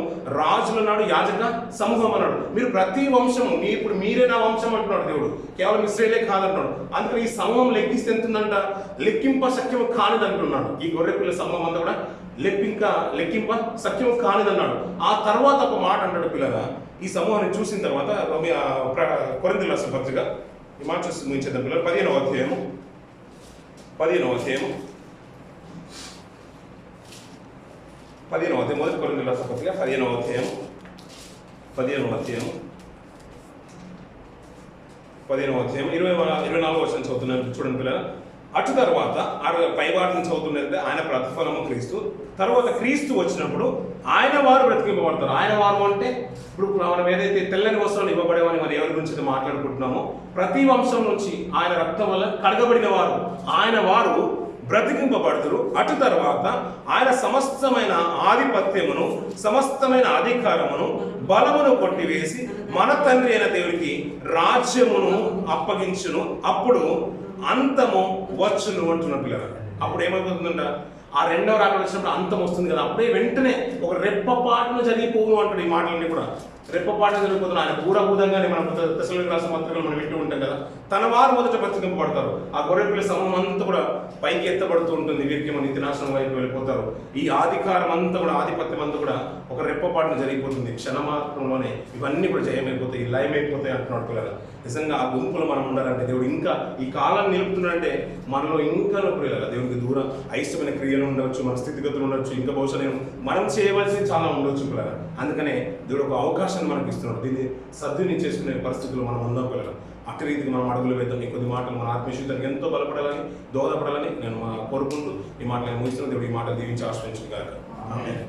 రాజులు అన్నాడు, యాజక సమూహం అన్నాడు. మీరు ప్రతి వంశము ఇప్పుడు మీరే నా వంశం అంటున్నాడు దేవుడు, కేవలం ఇశ్రాయేలే కాదంటున్నాడు. అందుకని ఈ సమూహం లెక్కిస్తే ఎంత ఉందంట, లెక్కింప సఖ్యం కానిది అంటున్నాడు. ఈ గొర్రెపిల్ల సమూహం అంతా కూడా లెక్కింప సఖ్యం కానిదన్నాడు. ఆ తర్వాత ఒక మాట అంటాడు పిల్లగా, ఈ సమూహాన్ని చూసిన తర్వాత కొరింథీయులకు రాసిన పత్రిక ఈ మాట చూసి ముగించేద్దాం పిల్లలు. 15వ అధ్యాయము మొదటి కొరింథీయులకు రాసిన పత్రిక 15వ అధ్యాయము 24వ వచనం చదువుతున్నాను చూడండి పిల్లలు. అటు తర్వాత పైవాటిని చదువుతున్నది ఆయన ప్రతిఫలము క్రీస్తు. తర్వాత క్రీస్తు వచ్చినప్పుడు ఆయన వారు బ్రతికింపబడతారు. ఆయన వారు అంటే ఇప్పుడు మనం ఏదైతే తెల్లని వస్త్రాలు ఇవ్వబడేవని మనం ఎవరి గురించి మాట్లాడుకుంటున్నామో, ప్రతి వంశం నుంచి ఆయన రక్తం వల్ల కడగబడిన వారు ఆయన వారు బ్రతికింపబడుతురు. అటు తర్వాత ఆయన సమస్తమైన ఆధిపత్యమును సమస్తమైన అధికారమును బలమును కొట్టివేసి మన తండ్రి అయిన దేవుడికి రాజ్యమును అప్పగించును. అప్పుడు అంతము వచ్చును అంటున్న పిల్లలు. అప్పుడు ఏమైపోతుందంట, ఆ రెండవ రాకడ వచ్చినప్పుడు అంతం వస్తుంది కదా, అప్పుడే వెంటనే ఒక రెప్పపాటును జరిగిపోను అంటాడు. ఈ మాటలన్నీ కూడా రెప్పపాటును జరిగిపోతుంది. ఆయన భూదంగానే మనం తెస్సలోనికీయులకు రాసిన పత్రికలు మనం వింటూ ఉంటాం కదా, తన వారు మొదట బ్రతికింపబడతారు. ఆ గొర్రెపిల్ల సమూహం అంతా కూడా పైకి ఎత్తబడుతూ ఉంటుంది, వీరికి మన నిత్యనాశనం వైపు వెళ్ళిపోతారు. ఈ అధికారం అంతా కూడా ఆధిపత్యం అంతా కూడా ఒక రెప్పపాటును జరిగిపోతుంది. క్షణమాత్రంలోనే ఇవన్నీ కూడా జయమైపోతాయి, లయమైపోతాయి అంటున్నాడు పిల్లలు. నిజంగా ఆ గుంపులో మనం ఉండాలంటే దేవుడు ఇంకా ఈ కాలాన్ని నిలుపుతున్నాడంటే మనలో ఇంకా పిల్లలు దేవుడికి దూరం అయిష్టమైన క్రియలు ఉండవచ్చు, మన స్థితిగతులు ఉండొచ్చు, ఇంకా బహుశా మనం చేయవలసింది చాలా ఉండొచ్చు పిల్లలు. అందుకనే దేవుడు ఒక అవకాశాన్ని మనకి ఇస్తున్నాడు. దీన్ని సద్వినియోగం చేసుకునే పరిస్థితుల్లో మనం ఉందాం పిల్లలు. అట్టి రీతికి మనం అడుగులు వేద్దాం. ఈ కొద్ది మాటలు మన ఆత్మీయతకి ఎంతో బలపడాలని దోహదపడాలని నేను కోరుకుంటూ ఈ మాటలు ముగిస్తున్న దేవుడు ఈ మాట దీవించి ఆశ్రయించును గాక. ఆమేన్.